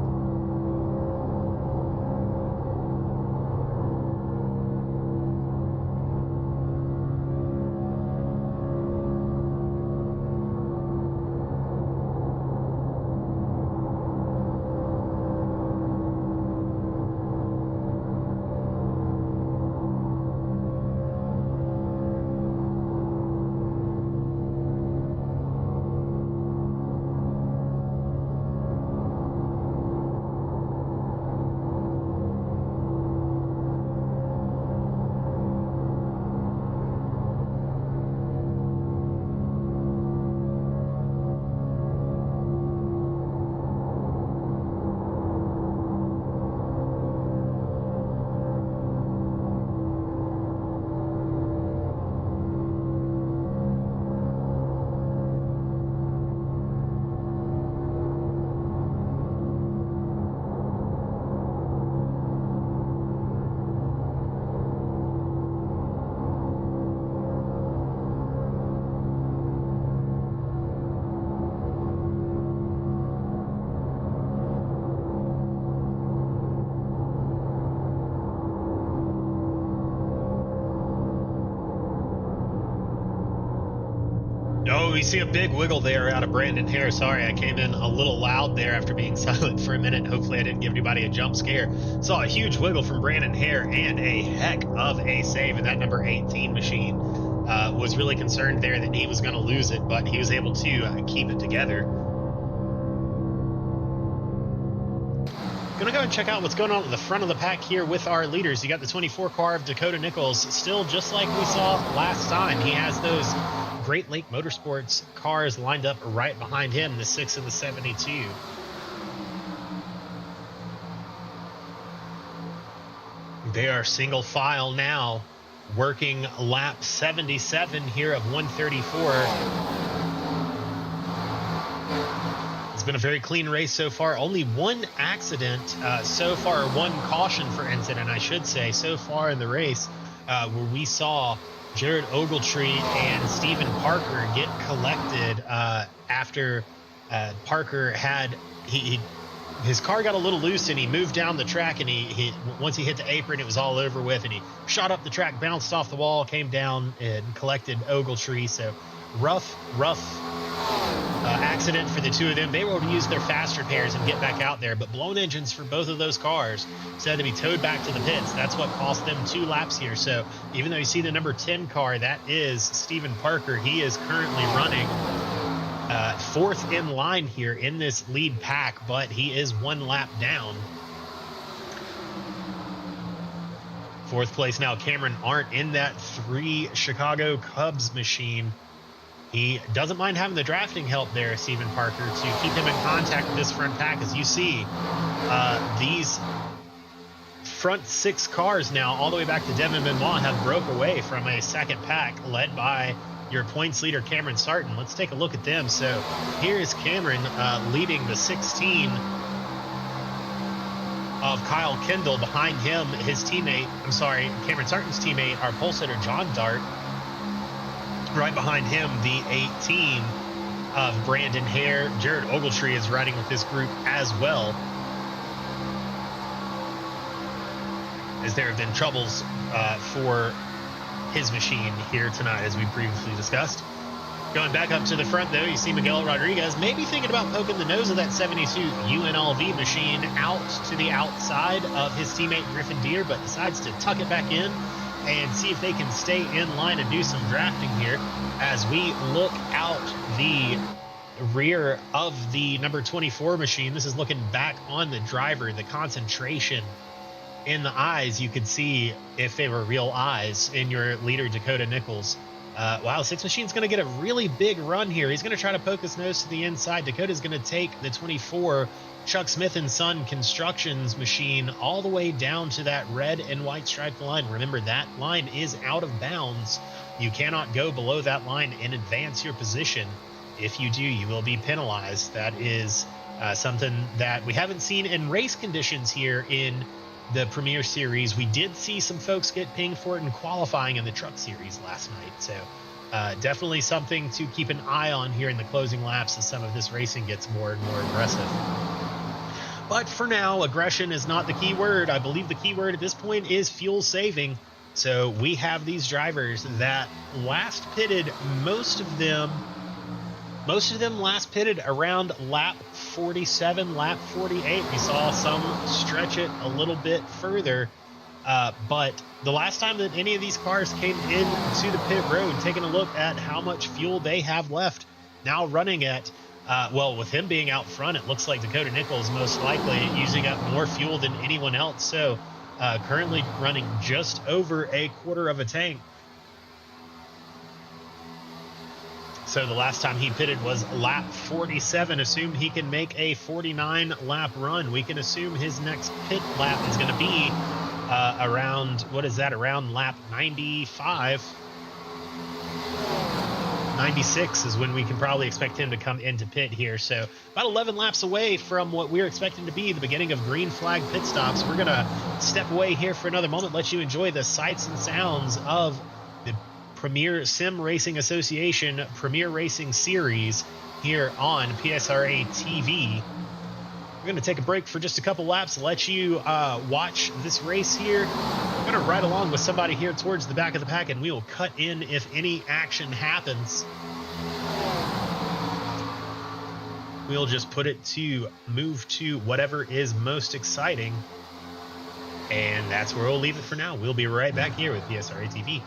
Oh, we see a big wiggle there out of Brandon Hare. Sorry, I came in a little loud there after being silent for a minute. Hopefully I didn't give anybody a jump scare. Saw a huge wiggle from Brandon Hare and a heck of a save in that number 18 machine. Was really concerned there that he was going to lose it, but he was able to keep it together. Gonna go and check out what's going on at the front of the pack here with our leaders. You got the 24 car of Dakota Nichols, still just like we saw last time. He has those Great Lake Motorsports cars lined up right behind him, the 6 and the 72. They are single file now, working lap 77 here of 134. It's been a very clean race so far. Only one accident so far, one caution for incident, I should say, so far in the race, where we saw Jared Ogletree and Stephen Parker get collected after Parker had his car got a little loose and he moved down the track, and he once he hit the apron, it was all over with, and he shot up the track, bounced off the wall, came down and collected Ogletree. So rough accident for the two of them. They were able to use their fast repairs and get back out there, but blown engines for both of those cars, so had to be towed back to the pits. That's what cost them 2 laps here. So even though you see the number 10 car, that is Stephen Parker. He is currently running 4th in line here in this lead pack, but he is 1 lap down. 4th place now, Cameron Arndt in that 3 Chicago Cubs machine. He doesn't mind having the drafting help there, Stephen Parker, to keep him in contact with this front pack. As you see, these front 6 cars now, all the way back to Devin Benoit, have broke away from a second pack led by your points leader, Cameron Sarton. Let's take a look at them. So here's Cameron leading the 16 of Kyle Kendall. Behind him, his teammate, Cameron Sarton's teammate, our pole sitter, John Dart. Right behind him, the 18 of Brandon Hare. Jared Ogletree is riding with this group as well, as there have been troubles for his machine here tonight, as we previously discussed. Going back up to the front, though, you see Miguel Rodriguez maybe thinking about poking the nose of that 72 UNLV machine out to the outside of his teammate Griffin Deere, but decides to tuck it back in and see if they can stay in line and do some drafting here. As we look out the rear of the number 24 machine, this is looking back on the driver, the concentration in the eyes. You could see if they were real eyes in your leader, Dakota Nichols. Wow, 6 machine's going to get a really big run here. He's going to try to poke his nose to the inside. Dakota's going to take the 24 Chuck Smith & Son Constructions machine all the way down to that red and white striped line. Remember, that line is out of bounds. You cannot go below that line and advance your position. If you do, you will be penalized. That is something that we haven't seen in race conditions here in the Premier Series. We did see some folks get pinged for it in qualifying in the Truck Series last night. So definitely something to keep an eye on here in the closing laps as some of this racing gets more and more aggressive. But for now, aggression is not the key word. I believe the key word at this point is fuel saving. So we have these drivers that last pitted, most of them last pitted around lap 47, lap 48. We saw some stretch it a little bit further. But the last time that any of these cars came into the pit road, taking a look at how much fuel they have left, now running at with him being out front, it looks like Dakota Nichols most likely using up more fuel than anyone else. So currently running just over a quarter of a tank. So the last time he pitted was lap 47. Assume he can make a 49 lap run. We can assume his next pit lap is going to be around lap 95. 96 is when we can probably expect him to come into pit here. So about 11 laps away from what we're expecting to be the beginning of green flag pit stops. We're going to step away here for another moment, let you enjoy the sights and sounds of the Premier Sim Racing Association Premier Racing Series here on PSRA TV. We're going to take a break for just a couple laps, let you watch this race here. I'm going to ride along with somebody here towards the back of the pack, and we will cut in if any action happens. we'll just put it to move to whatever is most exciting. And that's where we'll leave it for now. We'll be right back here with PSRA TV.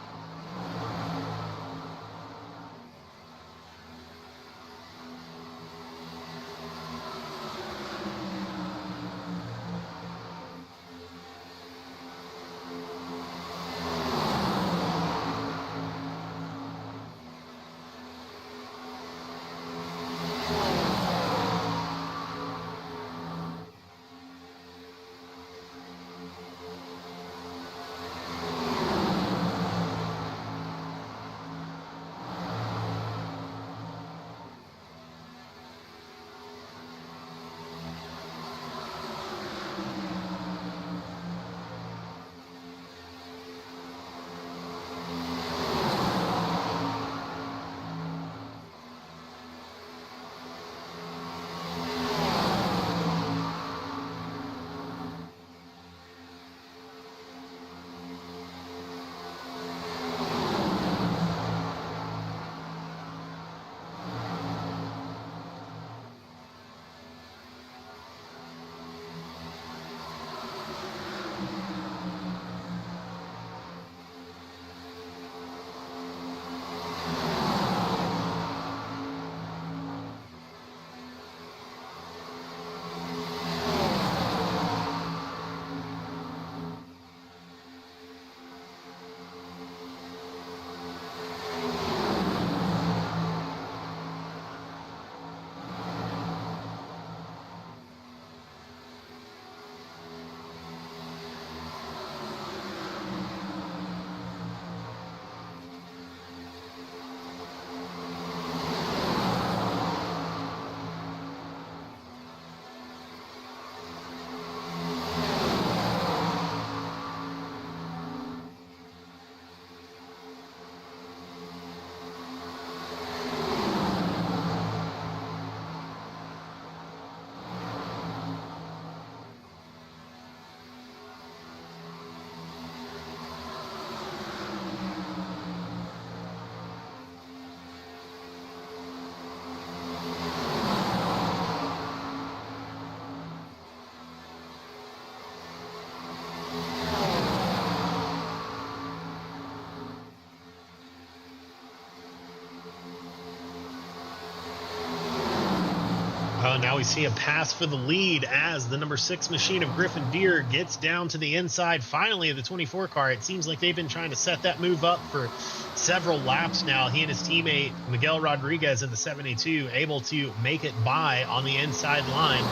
Now we see a pass for the lead as the number 6 machine of Griffin Deer gets down to the inside finally of the 24 car. It seems like they've been trying to set that move up for several laps now. He and his teammate Miguel Rodriguez in the 72 able to make it by on the inside line,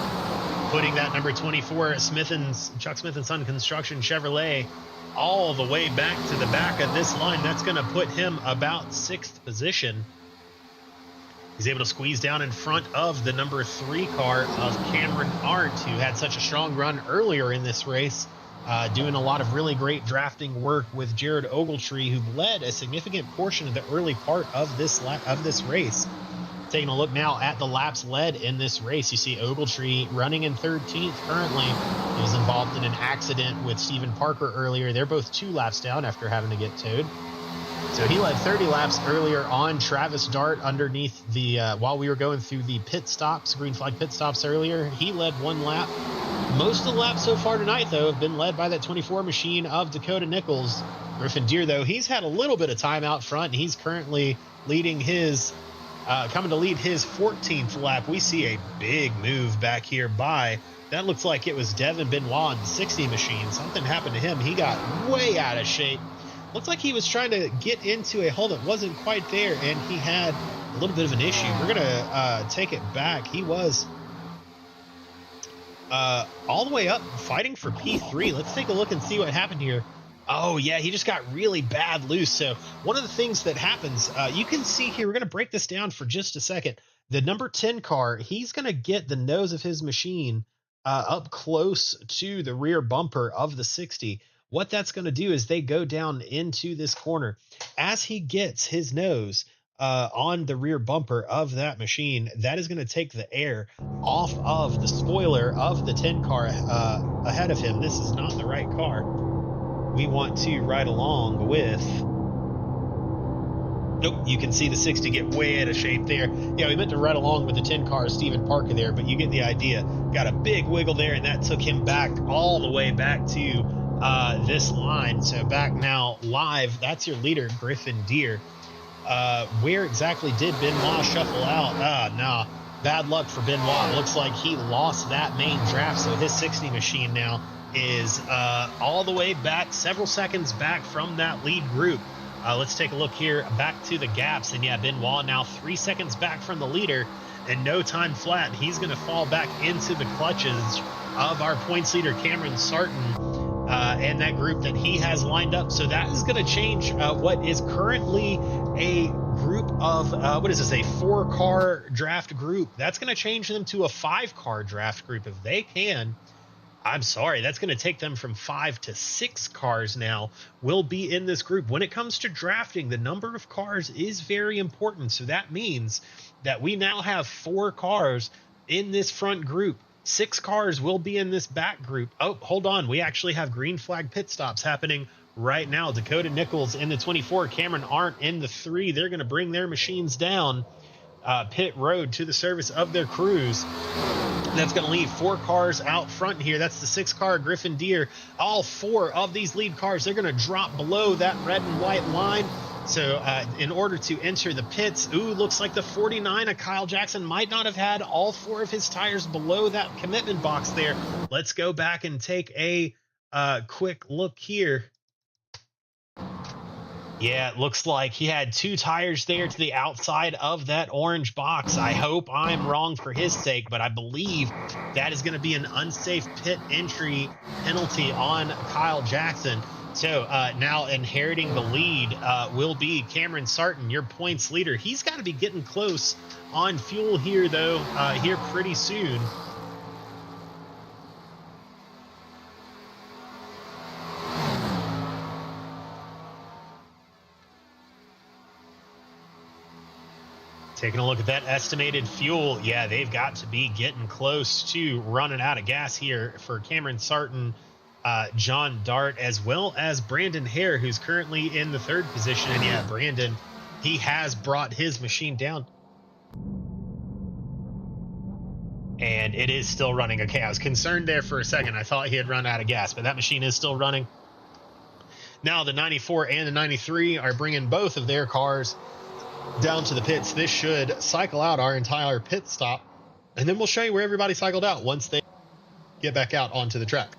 putting that number 24 Chuck Smith and Son Construction Chevrolet all the way back to the back of this line. That's going to put him about 6th position. He's able to squeeze down in front of the number 3 car of Cameron Arndt, who had such a strong run earlier in this race, doing a lot of really great drafting work with Jared Ogletree, who led a significant portion of the early part of this race. Taking a look now at the laps led in this race, you see Ogletree running in 13th currently. He was involved in an accident with Stephen Parker earlier. They're both 2 laps down after having to get towed. So he led 30 laps earlier on. Travis Dart underneath the, while we were going through the pit stops, green flag pit stops earlier, he led 1 lap. Most of the laps so far tonight, though, have been led by that 24 machine of Dakota Nichols. Griffin Deer, though, he's had a little bit of time out front, and he's currently leading his, coming to lead his 14th lap. We see a big move back here by, that looks like it was Devin Benoit in the 60 machine. Something happened to him. He got way out of shape. Looks like he was trying to get into a hole that wasn't quite there, and he had a little bit of an issue. We're going to take it back. He was all the way up fighting for P3. Let's take a look and see what happened here. Oh, yeah, he just got really bad loose. So one of the things that happens, you can see here, we're going to break this down for just a second. The number 10 car, he's going to get the nose of his machine up close to the rear bumper of the 60. What that's going to do is they go down into this corner. As he gets his nose on the rear bumper of that machine, that is going to take the air off of the spoiler of the 10 car ahead of him. This is not the right car. We want to ride along with Nope, you can see the 60 get way out of shape there. Yeah, we meant to run along with the 10 car Stephen Parker there, but you get the idea. Got a big wiggle there, and that took him back all the way back to this line. So back now live. That's your leader, Griffin Deer. Where exactly did Benoit shuffle out? No, bad luck for Benoit. Looks like he lost that main draft, so his 60 machine now is all the way back, several seconds back from that lead group. Let's take a look here back to the gaps. And yeah, Benoit now 3 seconds back from the leader and no time flat. He's going to fall back into the clutches of our points leader, Cameron Sarton, and that group that he has lined up. So that is going to change what is currently a group of, what is this, a 4-car draft group. That's going to change them to a 5-car draft group if they can. I'm sorry, that's going to take them from 5 to 6 cars now will be in this group. When it comes to drafting, the number of cars is very important. So that means that we now have 4 cars in this front group. 6 cars will be in this back group. Oh, hold on. We actually have green flag pit stops happening right now. Dakota Nichols in the 24, Cameron Arndt in the 3. They're going to bring their machines down pit road to the service of their crews. That's going to leave 4 cars out front here. That's the 6-car Griffin Deer. All 4 of these lead cars, they're going to drop below that red and white line. So in order to enter the pits, looks like the 49 of Kyle Jackson might not have had all 4 of his tires below that commitment box there. Let's go back and take a quick look here. Yeah, it looks like he had 2 tires there to the outside of that orange box. I hope I'm wrong for his sake, but I believe that is going to be an unsafe pit entry penalty on Kyle Jackson. So now inheriting the lead will be Cameron Sarton, your points leader. He's got to be getting close on fuel here, though, here pretty soon. Taking a look at that estimated fuel. Yeah, they've got to be getting close to running out of gas here for Cameron Sarton, John Dart, as well as Brandon Hare, who's currently in the 3rd position. And yeah, Brandon, he has brought his machine down. And it is still running. Okay, I was concerned there for a second. I thought he had run out of gas, but that machine is still running. Now the 94 and the 93 are bringing both of their cars down to the pits. This should cycle out our entire pit stop, and then we'll show you where everybody cycled out once they get back out onto the track.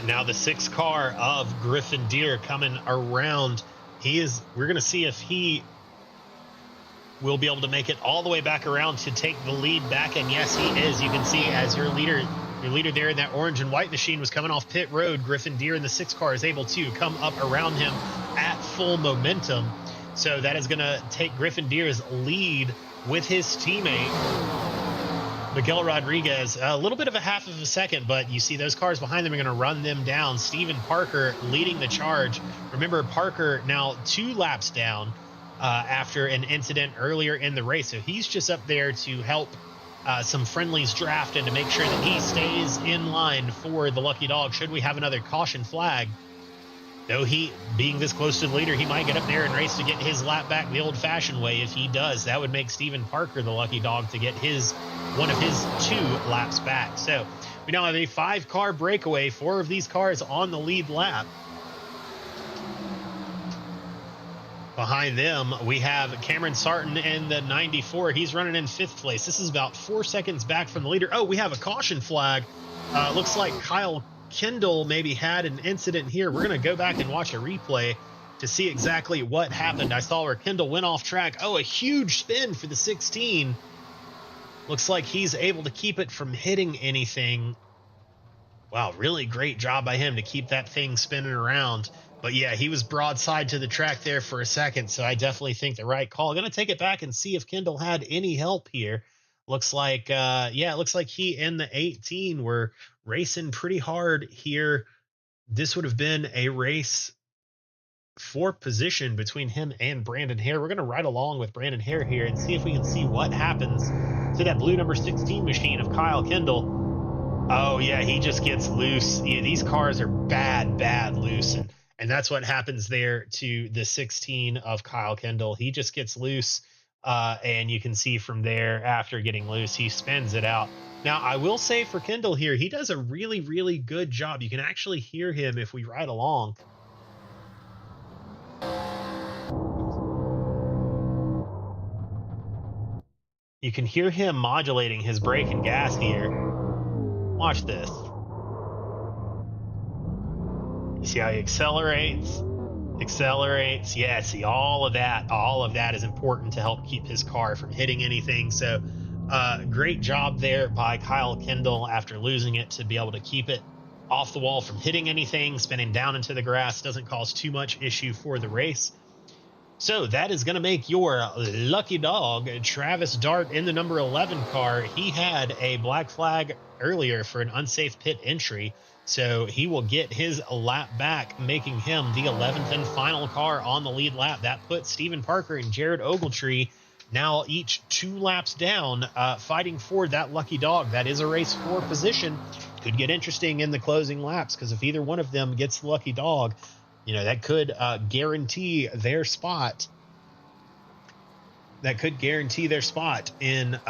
Now the 6 car of Griffin Deer coming around. We're going to see if he will be able to make it all the way back around to take the lead back. And yes, he is. You can see as your leader there in that orange and white machine was coming off pit road, Griffin Deer in the 6 car is able to come up around him at full momentum. So that is going to take Griffin Deer's lead with his teammate Miguel Rodriguez, a little bit of a half of a second, but you see those cars behind them are going to run them down. Stephen Parker leading the charge. Remember, Parker now 2 laps down after an incident earlier in the race. So he's just up there to help some friendlies draft and to make sure that he stays in line for the lucky dog should we have another caution flag. Though he, being this close to the leader, he might get up there and race to get his lap back the old-fashioned way. If he does, that would make Stephen Parker the lucky dog to get one of his 2 laps back. So we now have a 5-car breakaway, 4 of these cars on the lead lap. Behind them, we have Cameron Sarton in the 94. He's running in 5th place. This is about 4 seconds back from the leader. Oh, we have a caution flag. Looks like Kyle Kendall maybe had an incident here. We're going to go back and watch a replay to see exactly what happened. I saw where Kendall went off track. Oh, a huge spin for the 16. Looks like he's able to keep it from hitting anything. Wow, really great job by him to keep that thing spinning around. But yeah, he was broadside to the track there for a second, so I definitely think the right call. Going to take it back and see if Kendall had any help here. Looks like, yeah, it looks like he and the 18 were racing pretty hard here. This would have been a race for position between him and Brandon Hare. We're going to ride along with Brandon Hare here and see if we can see what happens to that blue number 16 machine of Kyle Kendall. Oh, yeah, he just gets loose. Yeah, these cars are bad loose. And that's what happens there to the 16 of Kyle Kendall. He just gets loose. And you can see from there, after getting loose, he spins it out. Now, I will say for Kendall here, he does a really good job. You can actually hear him if we ride along. You can hear him modulating his brake and gas here. Watch this. You see how he accelerates? Yeah, see, all of that is important to help keep his car from hitting anything. So great job there by Kyle Kendall after losing it to be able to keep it off the wall from hitting anything. Spinning down into the grass doesn't cause too much issue for the race. So that is going to make your lucky dog, Travis Dart, in the number 11 car. He had a black flag earlier for an unsafe pit entry, so he will get his lap back, making him the 11th and final car on the lead lap. That puts Stephen Parker and Jared Ogletree now each 2 laps down, fighting for that lucky dog. That is a race for position. Could get interesting in the closing laps, because if either one of them gets the lucky dog, you know, that could guarantee their spot. That could guarantee their spot in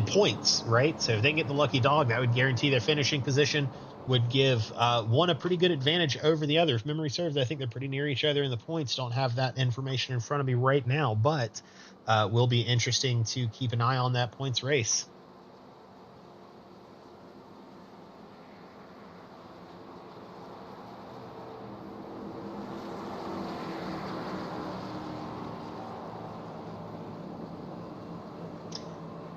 points, right? So if they get the lucky dog, that would guarantee their finishing position, would give one a pretty good advantage over the other. If memory serves, I think they're pretty near each other in the points. Don't have that information in front of me right now, but will be interesting to keep an eye on that points race.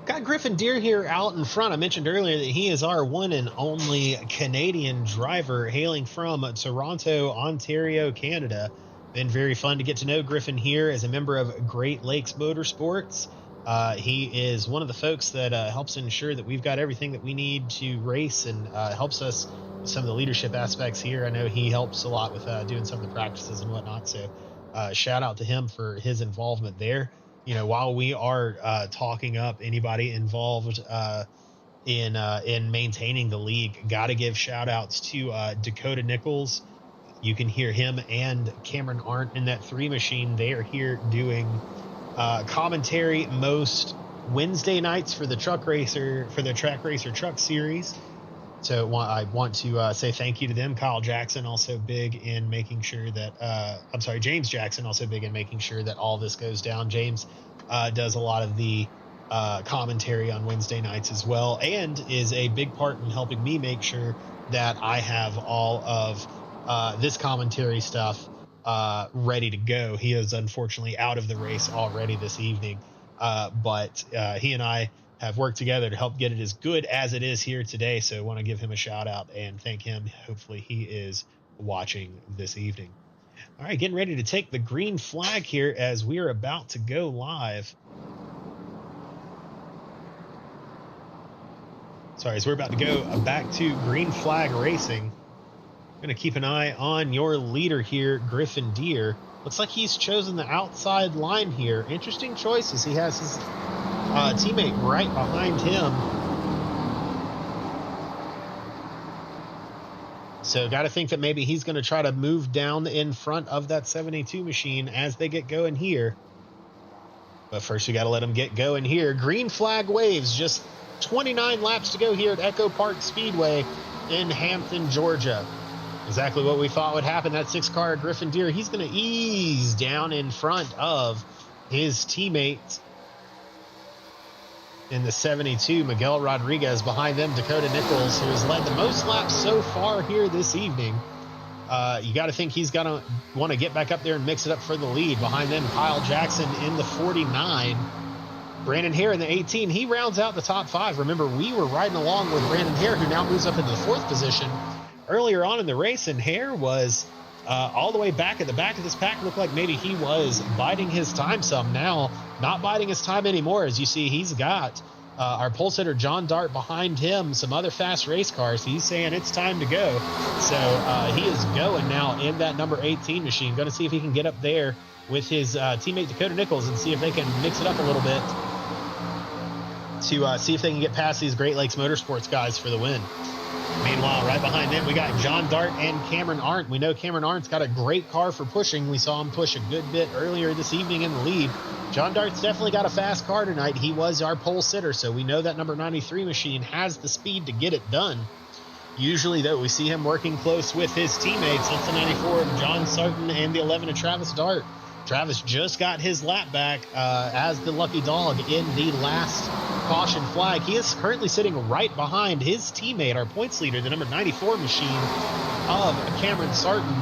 Got Griffin Deere here out in front. I mentioned earlier that he is our one and only Canadian driver hailing from Toronto, Ontario, Canada. Been very fun to get to know Griffin here as a member of Great Lakes Motorsports. He is one of the folks that helps ensure that we've got everything that we need to race, and helps us with some of the leadership aspects here. I know he helps a lot with doing some of the practices and whatnot. So shout out to him for his involvement there. You know, while we are talking up anybody involved in maintaining the league, got to give shout outs to Dakota Nichols. You can hear him and Cameron Arndt in that 3 machine. They are here doing commentary most Wednesday nights for the Track Racer Truck Series. So I want to say thank you to them. Kyle Jackson also big in making sure that James Jackson also big in making sure that all this goes down. James does a lot of the commentary on Wednesday nights as well, and is a big part in helping me make sure that I have all of this commentary stuff ready to go. He is unfortunately out of the race already this evening, but he and I have worked together to help get it as good as it is here today. So I want to give him a shout out and thank him. Hopefully he is watching this evening. All right, getting ready to take the green flag here as we are about to go live. Sorry, as we're about to go back to green flag racing. I'm going to keep an eye on your leader here, Griffin Deere. Looks like he's chosen the outside line here. Interesting choices. He has his teammate right behind him. So got to think that maybe he's going to try to move down in front of that 72 machine as they get going here. But first we got to let them get going here. Green flag waves. Just 29 laps to go here at Echo Park Speedway in Hampton, Georgia. Exactly what we thought would happen. That 6-car Griffin Deere, he's going to ease down in front of his teammates in the 72. Miguel Rodriguez behind them. Dakota Nichols, who has led the most laps so far here this evening. You got to think he's going to want to get back up there and mix it up for the lead. Behind them, Kyle Jackson in the 49. Brandon Hare in the 18, he rounds out the top 5. Remember, we were riding along with Brandon Hare, who now moves up into the 4th position. Earlier on in the race, and Hare was all the way back at the back of this pack. Looked like maybe he was biding his time some. Now, not biding his time anymore. As you see, he's got our pole sitter John Dart behind him, some other fast race cars. He's saying it's time to go. So he is going now in that number 18 machine. Going to see if he can get up there with his teammate Dakota Nichols and see if they can mix it up a little bit to see if they can get past these Great Lakes Motorsports guys for the win. Meanwhile, right behind them, we got John Dart and Cameron Arndt. We know Cameron Arndt's got a great car for pushing. We saw him push a good bit earlier this evening in the lead. John Dart's definitely got a fast car tonight. He was our pole sitter, so we know that number 93 machine has the speed to get it done. Usually, though, we see him working close with his teammates. That's the 94 of John Sarton and the 11 of Travis Dart. Travis just got his lap back as the lucky dog in the last caution flag. He is currently sitting right behind his teammate, our points leader, the number 94 machine of Cameron Sarton.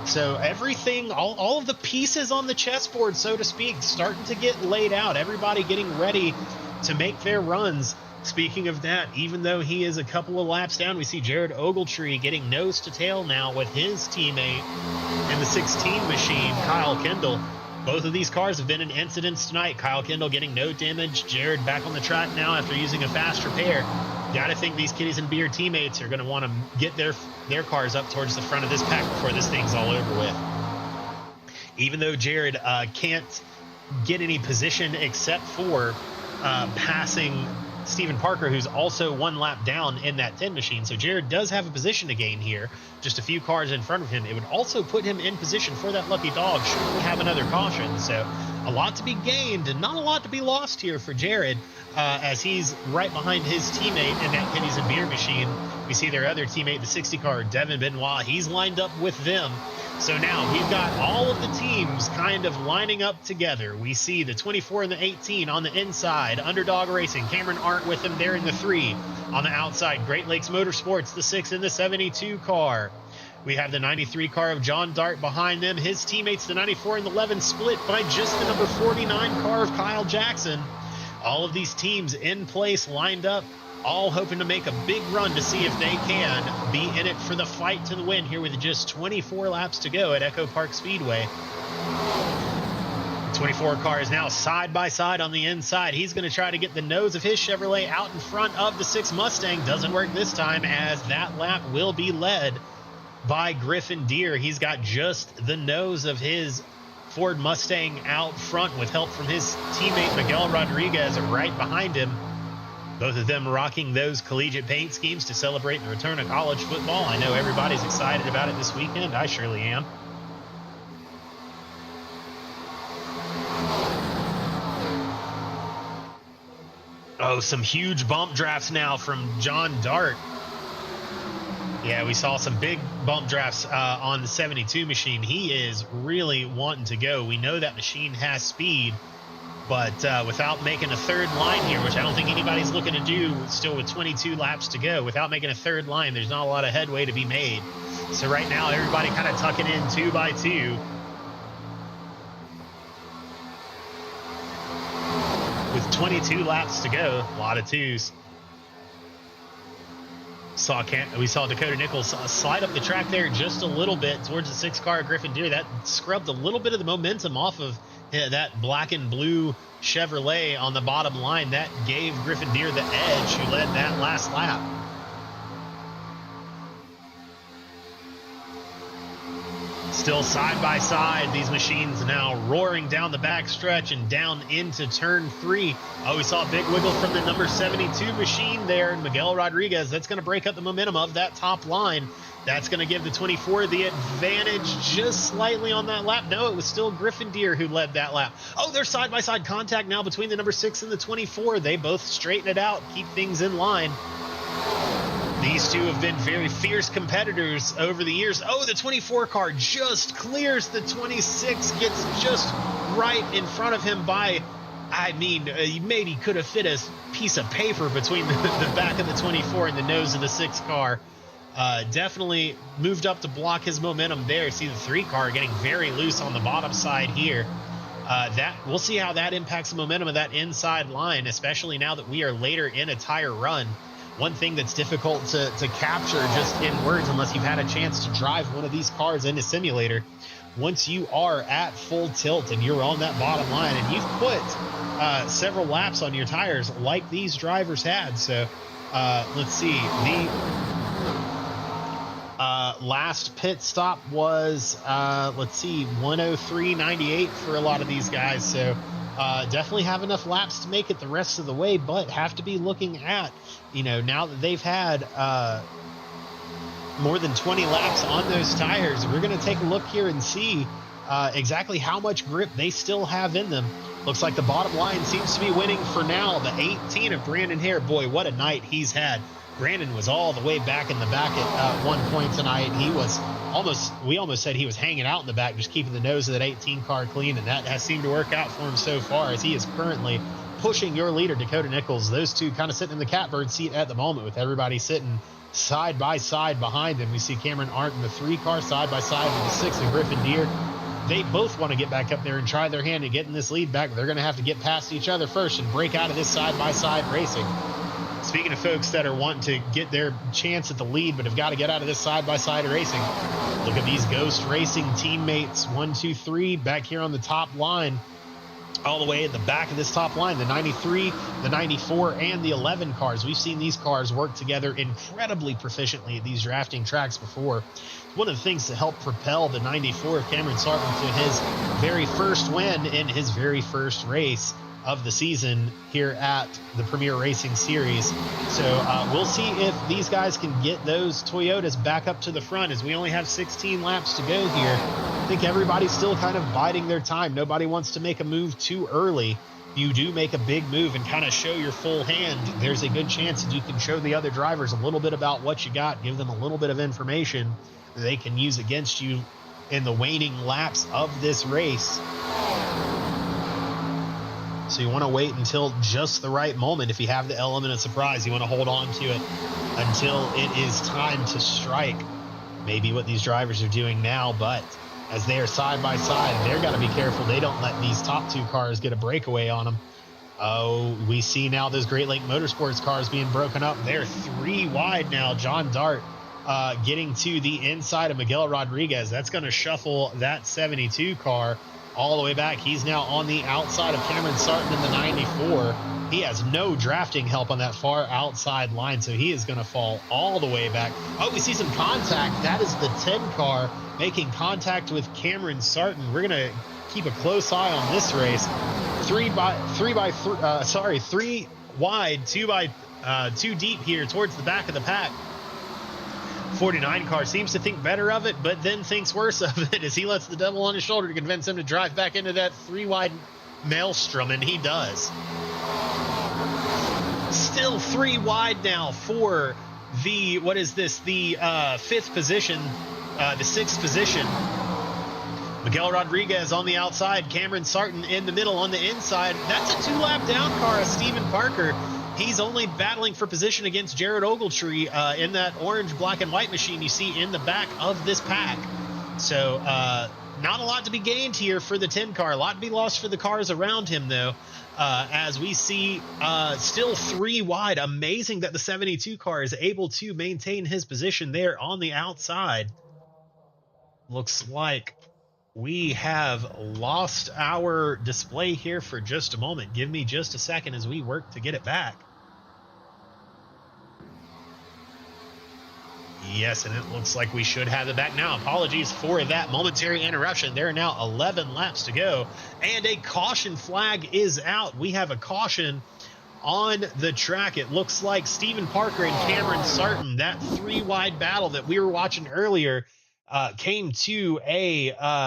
So everything, all of the pieces on the chessboard, so to speak, starting to get laid out. Everybody getting ready to make their runs. Speaking of that, even though he is a couple of laps down, we see Jared Ogletree getting nose to tail now with his teammate in the 16 machine, Kyle Kendall. Both of these cars have been in incidents tonight. Kyle Kendall getting no damage. Jared back on the track now after using a fast repair. Gotta think these Kitties and Beer teammates are going to want to get their cars up towards the front of this pack before this thing's all over with. Even though Jared can't get any position except for passing Stephen Parker, who's also one lap down in that 10 machine. So Jared does have a position to gain here, just a few cars in front of him. It would also put him in position for that lucky dog should we have another caution. So a lot to be gained and not a lot to be lost here for Jared as he's right behind his teammate in that Kitties and Beer machine. We see their other teammate, the 60 car, Devin Benoit. He's lined up with them. So now we've got all of the teams kind of lining up together. We see the 24 and the 18 on the inside, Underdog Racing, Cameron Arndt with them there in the 3. On the outside, Great Lakes Motorsports, the 6 and the 72 car. We have the 93 car of John Dart behind them. His teammates, the 94 and the 11, split by just the number 49 car of Kyle Jackson. All of these teams in place, lined up, all hoping to make a big run to see if they can be in it for the fight to the win here with just 24 laps to go at Echo Park Speedway. 24 car is now side by side on the inside. He's going to try to get the nose of his Chevrolet out in front of the 6 Mustang. Doesn't work this time as that lap will be led by Griffin Deere. He's got just the nose of his Ford Mustang out front with help from his teammate Miguel Rodriguez right behind him. Both of them rocking those collegiate paint schemes to celebrate the return of college football. I know everybody's excited about it this weekend. I surely am. Oh, some huge bump drafts now from John Dart. Yeah, we saw some big bump drafts on the 72 machine. He is really wanting to go. We know that machine has speed, but without making a third line here, which I don't think anybody's looking to do still with 22 laps to go, without making a third line, there's not a lot of headway to be made. So right now, everybody kind of tucking in 2 by 2. With 22 laps to go, a lot of twos. We saw Dakota Nichols slide up the track there just a little bit towards the 6 car Griffin Deere. That scrubbed a little bit of the momentum off of that black and blue Chevrolet on the bottom line. That gave Griffin Deere the edge, who led that last lap. Still side by side, these machines now roaring down the backstretch and down into turn 3. Oh, we saw a big wiggle from the number 72 machine there, and Miguel Rodriguez. That's going to break up the momentum of that top line. That's going to give the 24 the advantage just slightly on that lap. No, it was still Griffin Deere who led that lap. Oh, there's side-by-side contact now between the number 6 and the 24. They both straighten it out, keep things in line. These two have been very fierce competitors over the years. Oh, the 24 car just clears the 26, gets just right in front of him by, I mean, maybe could have fit a piece of paper between the back of the 24 and the nose of the 6 car. Definitely moved up to block his momentum there. See the 3 car getting very loose on the bottom side here. That we'll see how that impacts the momentum of that inside line, especially now that we are later in a tire run. One thing that's difficult to capture just in words, unless you've had a chance to drive one of these cars in a simulator, once you are at full tilt and you're on that bottom line and you've put several laps on your tires like these drivers had. So let's see. The last pit stop was, let's see, 103.98 for a lot of these guys. So definitely have enough laps to make it the rest of the way, but have to be looking at, now that they've had more than 20 laps on those tires, we're going to take a look here and see exactly how much grip they still have in them. Looks like the bottom line seems to be winning for now. The 18 of Brandon Hare. Boy, what a night he's had. Brandon was all the way back in the back at one point tonight. He was we almost said he was hanging out in the back, just keeping the nose of that 18 car clean, and that has seemed to work out for him so far, as he is currently pushing your leader, Dakota Nichols. Those two kind of sitting in the catbird seat at the moment, with everybody sitting side by side behind them. We see Cameron Arndt in the 3-car side by side with the 6 and Griffin Deere. They both want to get back up there and try their hand at getting this lead back, but they're going to have to get past each other first and break out of this side-by-side racing. Speaking of folks that are wanting to get their chance at the lead but have got to get out of this side-by-side racing, look at these Ghost Racing teammates. 1, 2, 3 back here on the top line, all the way at the back of this top line, the 93, the 94, and the 11 cars. We've seen these cars work together incredibly proficiently at these drafting tracks before. One of the things to help propel the 94 of Cameron Sarton to his very first win in his very first race of the season here at the Premier Racing Series. So we'll see if these guys can get those Toyotas back up to the front, as we only have 16 laps to go here. I think everybody's still kind of biding their time. Nobody wants to make a move too early. You do make a big move and kind of show your full hand, there's a good chance that you can show the other drivers a little bit about what you got, give them a little bit of information that they can use against you in the waning laps of this race. So you want to wait until just the right moment. If you have the element of surprise, you want to hold on to it until it is time to strike. Maybe what these drivers are doing now, but as they are side by side, they've got to be careful they don't let these top 2 cars get a breakaway on them. Oh, we see now those Great Lake Motorsports cars being broken up. They're 3 wide now. John Dart getting to the inside of Miguel Rodriguez. That's going to shuffle that 72 car all the way back. He's now on the outside of Cameron Sarton in the 94. He has no drafting help on that far outside line, so he is going to fall all the way back. Oh, we see some contact. That is the 10 car making contact with Cameron Sarton. We're going to keep a close eye on this race. 3 wide, 2 deep here towards the back of the pack. 49 car seems to think better of it, but then thinks worse of it as he lets the devil on his shoulder to convince him to drive back into that 3 wide maelstrom, and he does. Still 3 wide now for the, what is this, the 5th position, the 6th position. Miguel Rodriguez on the outside, Cameron Sarton in the middle on the inside. That's a 2-lap down car of Stephen Parker. He's only battling for position against Jared Ogletree in that orange, black, and white machine you see in the back of this pack. So not a lot to be gained here for the 10 car. A lot to be lost for the cars around him, though, as we see still 3 wide. Amazing that the 72 car is able to maintain his position there on the outside. Looks like we have lost our display here for just a moment. Give me just a second as we work to get it back. Yes, and it looks like we should have it back now. Apologies for that momentary interruption. There are now 11 laps to go, and a caution flag is out. We have a caution on the track. It looks like Stephen Parker and Cameron Sarton, that 3-wide battle that we were watching earlier, came to a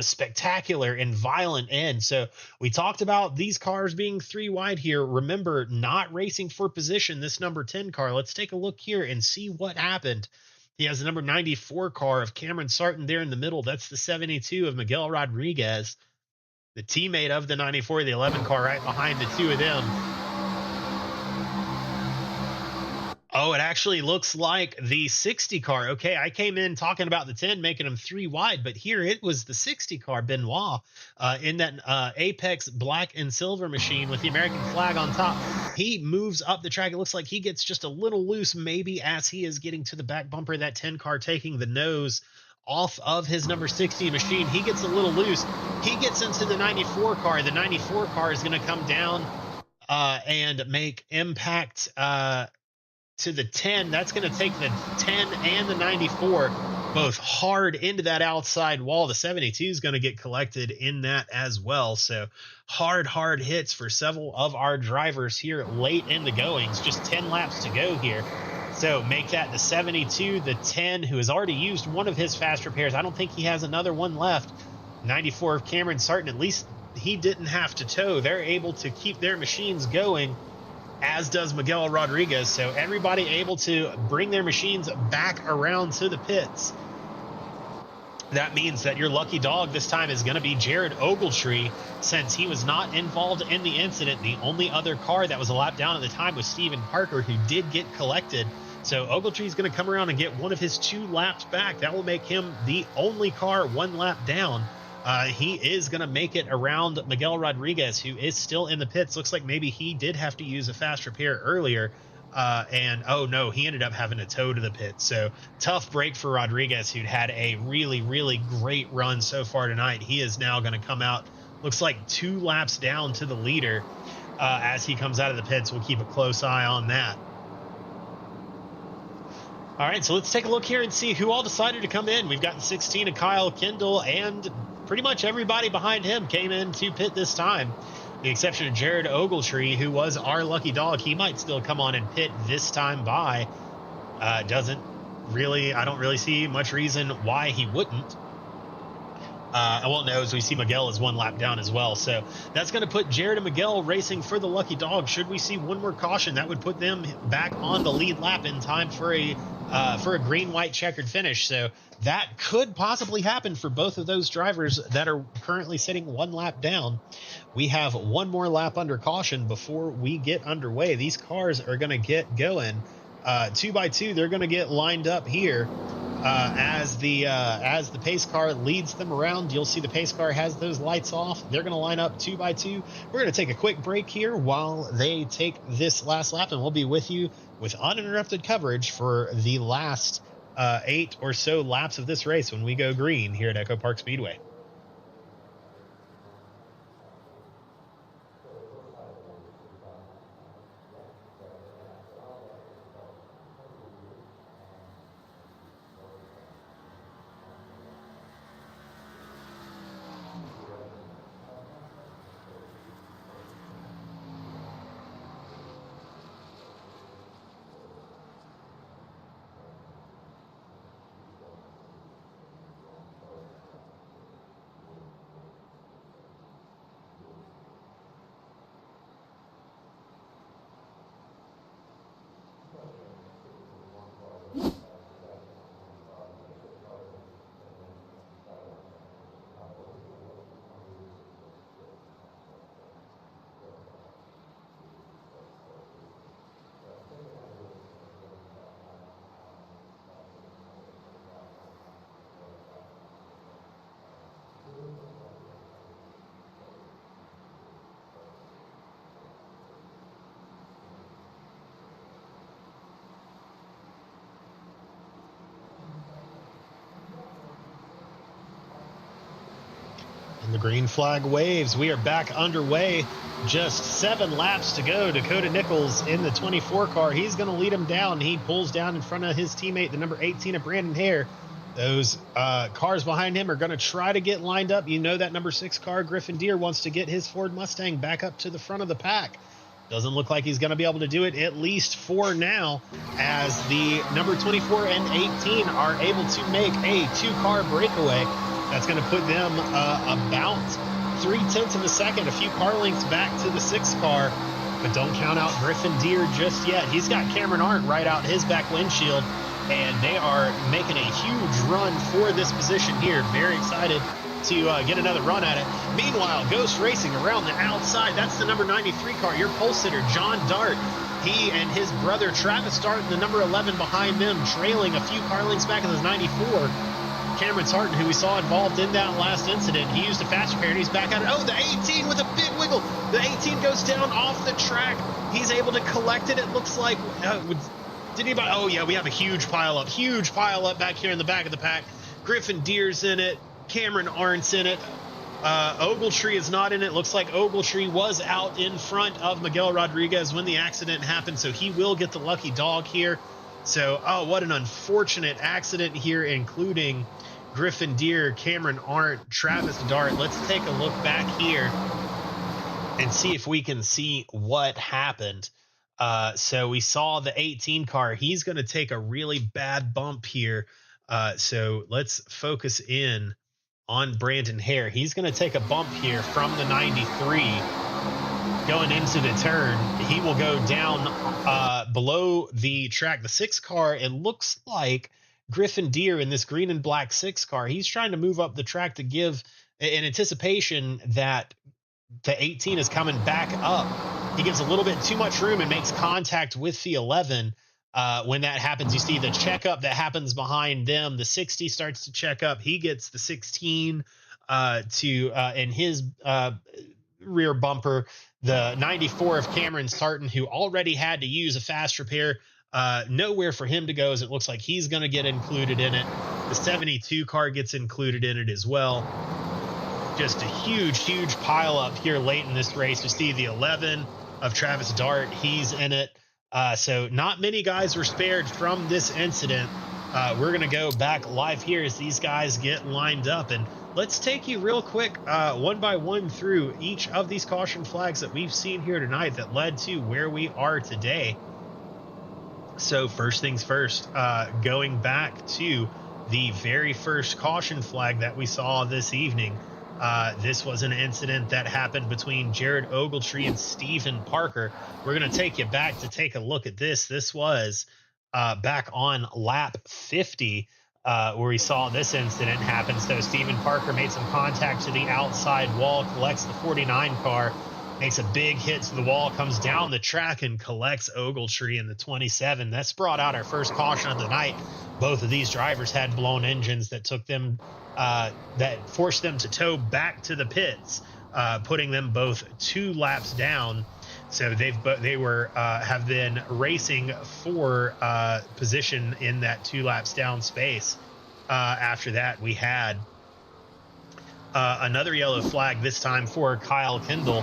spectacular and violent end. So we talked about these cars being 3 wide here. Remember, not racing for position, this number 10 car. Let's take a look here and see what happened. He has the number 94 car of Cameron Sarton there in the middle. That's the 72 of Miguel Rodriguez, the teammate of the 94, the 11 car right behind the 2 of them. Oh, Oh, it actually looks like the 60 car. Okay, I came in talking about the 10, making them 3 wide, but here it was the 60 car, Benoit, in that Apex black and silver machine with the American flag on top. He moves up the track. It looks like he gets just a little loose, maybe as he is getting to the back bumper. That 10 car taking the nose off of his number 60 machine. He gets a little loose. He gets into the 94 car. The 94 car is going to come down and make impact to the 10. That's going to take the 10 and the 94 both hard into that outside wall. The 72 is going to get collected in that as well. So hard hits for several of our drivers here late in the goings. Just 10 laps to go here. So make that the 72, the 10, who has already used one of his fast repairs. I don't think he has another one left. 94 of Cameron Sarton, at least he didn't have to tow. They're able to keep their machines going, as does Miguel Rodriguez. So everybody able to bring their machines back around to the pits. That means that your lucky dog this time is going to be Jared Ogletree, since he was not involved in the incident. The only other car that was a lap down at the time was Steven Parker, who did get collected. So Ogletree is going to come around and get one of his 2 laps back. That will make him the only car 1 lap down. He is going to make it around Miguel Rodriguez, who is still in the pits. Looks like maybe he did have to use a fast repair earlier. And oh no, he ended up having to tow to the pit. So tough break for Rodriguez, who'd had a really great run so far tonight. He is now going to come out, looks like 2 laps down to the leader as he comes out of the pits. We'll keep a close eye on that. All right, so let's take a look here and see who all decided to come in. We've got 16 of Kyle Kendall, and pretty much everybody behind him came in to pit this time. The exception of Jared Ogletree, who was our lucky dog. He might still come on and pit this time by. I don't really see much reason why he wouldn't. Well, no, as we see Miguel is 1 lap down as well. So that's going to put Jared and Miguel racing for the lucky dog. Should we see one more caution, that would put them back on the lead lap in time for a green-white checkered finish. So that could possibly happen for both of those drivers that are currently sitting 1 lap down. We have 1 more lap under caution before we get underway. These cars are going to get going 2 by 2. They're going to get lined up here. As the pace car leads them around. You'll see the pace car has those lights off. They're going to line up 2 by 2. We're going to take a quick break here while they take this last lap, and we'll be with you with uninterrupted coverage for the last 8 or so laps of this race when we go green here at Echo Park Speedway. And the green flag waves. We are back underway. Just 7 laps to go. Dakota Nichols in the 24 car. He's going to lead him down. He pulls down in front of his teammate, the number 18 of Brandon Hare. Those cars behind him are going to try to get lined up. You know that number 6 car, Griffin Deere, wants to get his Ford Mustang back up to the front of the pack. Doesn't look like he's going to be able to do it, at least for now, as the number 24 and 18 are able to make a 2-car breakaway. That's going to put them about 0.3 of a second, a few car lengths back to the 6 car. But don't count out Griffin Deere just yet. He's got Cameron Arndt right out his back windshield, and they are making a huge run for this position here. Very excited to get another run at it. Meanwhile, Ghost Racing around the outside. That's the number 93 car, your pole sitter, John Dart. He and his brother Travis Dart in the number 11 behind them, trailing a few car lengths back in the 94. Cameron Sarton, who we saw involved in that last incident, he used a fast repair and he's back at it. Oh, the 18 with a big wiggle. The 18 goes down off the track. He's able to collect it. It looks like, did anybody? Oh yeah, we have a huge pile up back here in the back of the pack. Griffin Deer's in it. Cameron Arndt's in it. Ogletree is not in it. Looks like Ogletree was out in front of Miguel Rodriguez when the accident happened, so he will get the lucky dog here. So, oh, what an unfortunate accident here, including Griffin Deer, Cameron Arndt, Travis Dart. Let's take a look back here and see if we can see what happened. So we saw the 18 car. He's going to take a really bad bump here. So let's focus in on Brandon Hare. He's going to take a bump here from the 93 going into the turn. He will go down below the track. The 6 car, it looks like Griffin Deer in this green and black 6 car, he's trying to move up the track to give an anticipation that the 18 is coming back up. He gives a little bit too much room and makes contact with the 11. When that happens, you see the checkup that happens behind them. The 60 starts to check up. He gets the 16 in his rear bumper. The 94 of Cameron Sarton, who already had to use a fast repair, nowhere for him to go, as it looks like he's going to get included in it. The 72 car gets included in it as well. Just a huge pile up here late in this race. You see the 11 of Travis Dart. He's in it. So not many guys were spared from this incident. We're going to go back live here as these guys get lined up. And let's take you real quick one by one through each of these caution flags that we've seen here tonight that led to where we are today. So first things first, going back to the very first caution flag that we saw this evening. This was an incident that happened between Jared Ogletree and Stephen Parker. We're going to take you back to take a look at this. This was back on lap 50 where we saw this incident happen. So Stephen Parker made some contact to the outside wall, collects the 49 car, makes a big hit to the wall, comes down the track and collects Ogletree in the 27. That's brought out our first caution of the night. Both of these drivers had blown engines that took them that forced them to tow back to the pits, putting them both 2 laps down. So they have been racing for position in that 2 laps down space. After that, we had another yellow flag, this time for Kyle Kendall.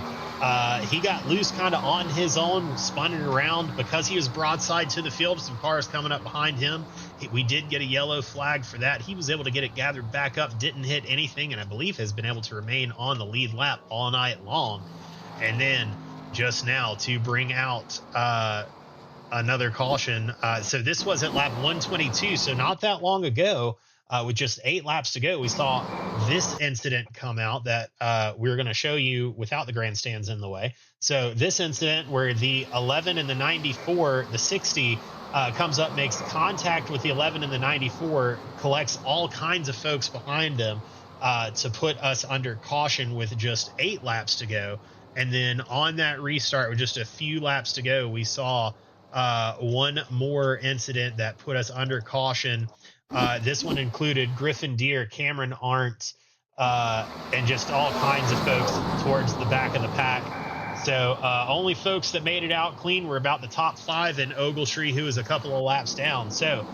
He got loose kind of on his own, spun it around because he was broadside to the field. Some cars coming up behind him. We did get a yellow flag for that. He was able to get it gathered back up, didn't hit anything, and I believe has been able to remain on the lead lap all night long. And then just now to bring out another caution. So this was at lap 122, so not that long ago. With just 8 laps to go, we saw this incident come out that we're going to show you without the grandstands in the way. So this incident where the 11 and the 94, the 60 comes up, makes contact with the 11 and the 94, collects all kinds of folks behind them to put us under caution with just 8 laps to go. And then on that restart with just a few laps to go, we saw one more incident that put us under caution. This one included Griffin Deer, Cameron Arndt, and just all kinds of folks towards the back of the pack. So only folks that made it out clean were about the top 5, and Ogletree, who is a couple of laps down. So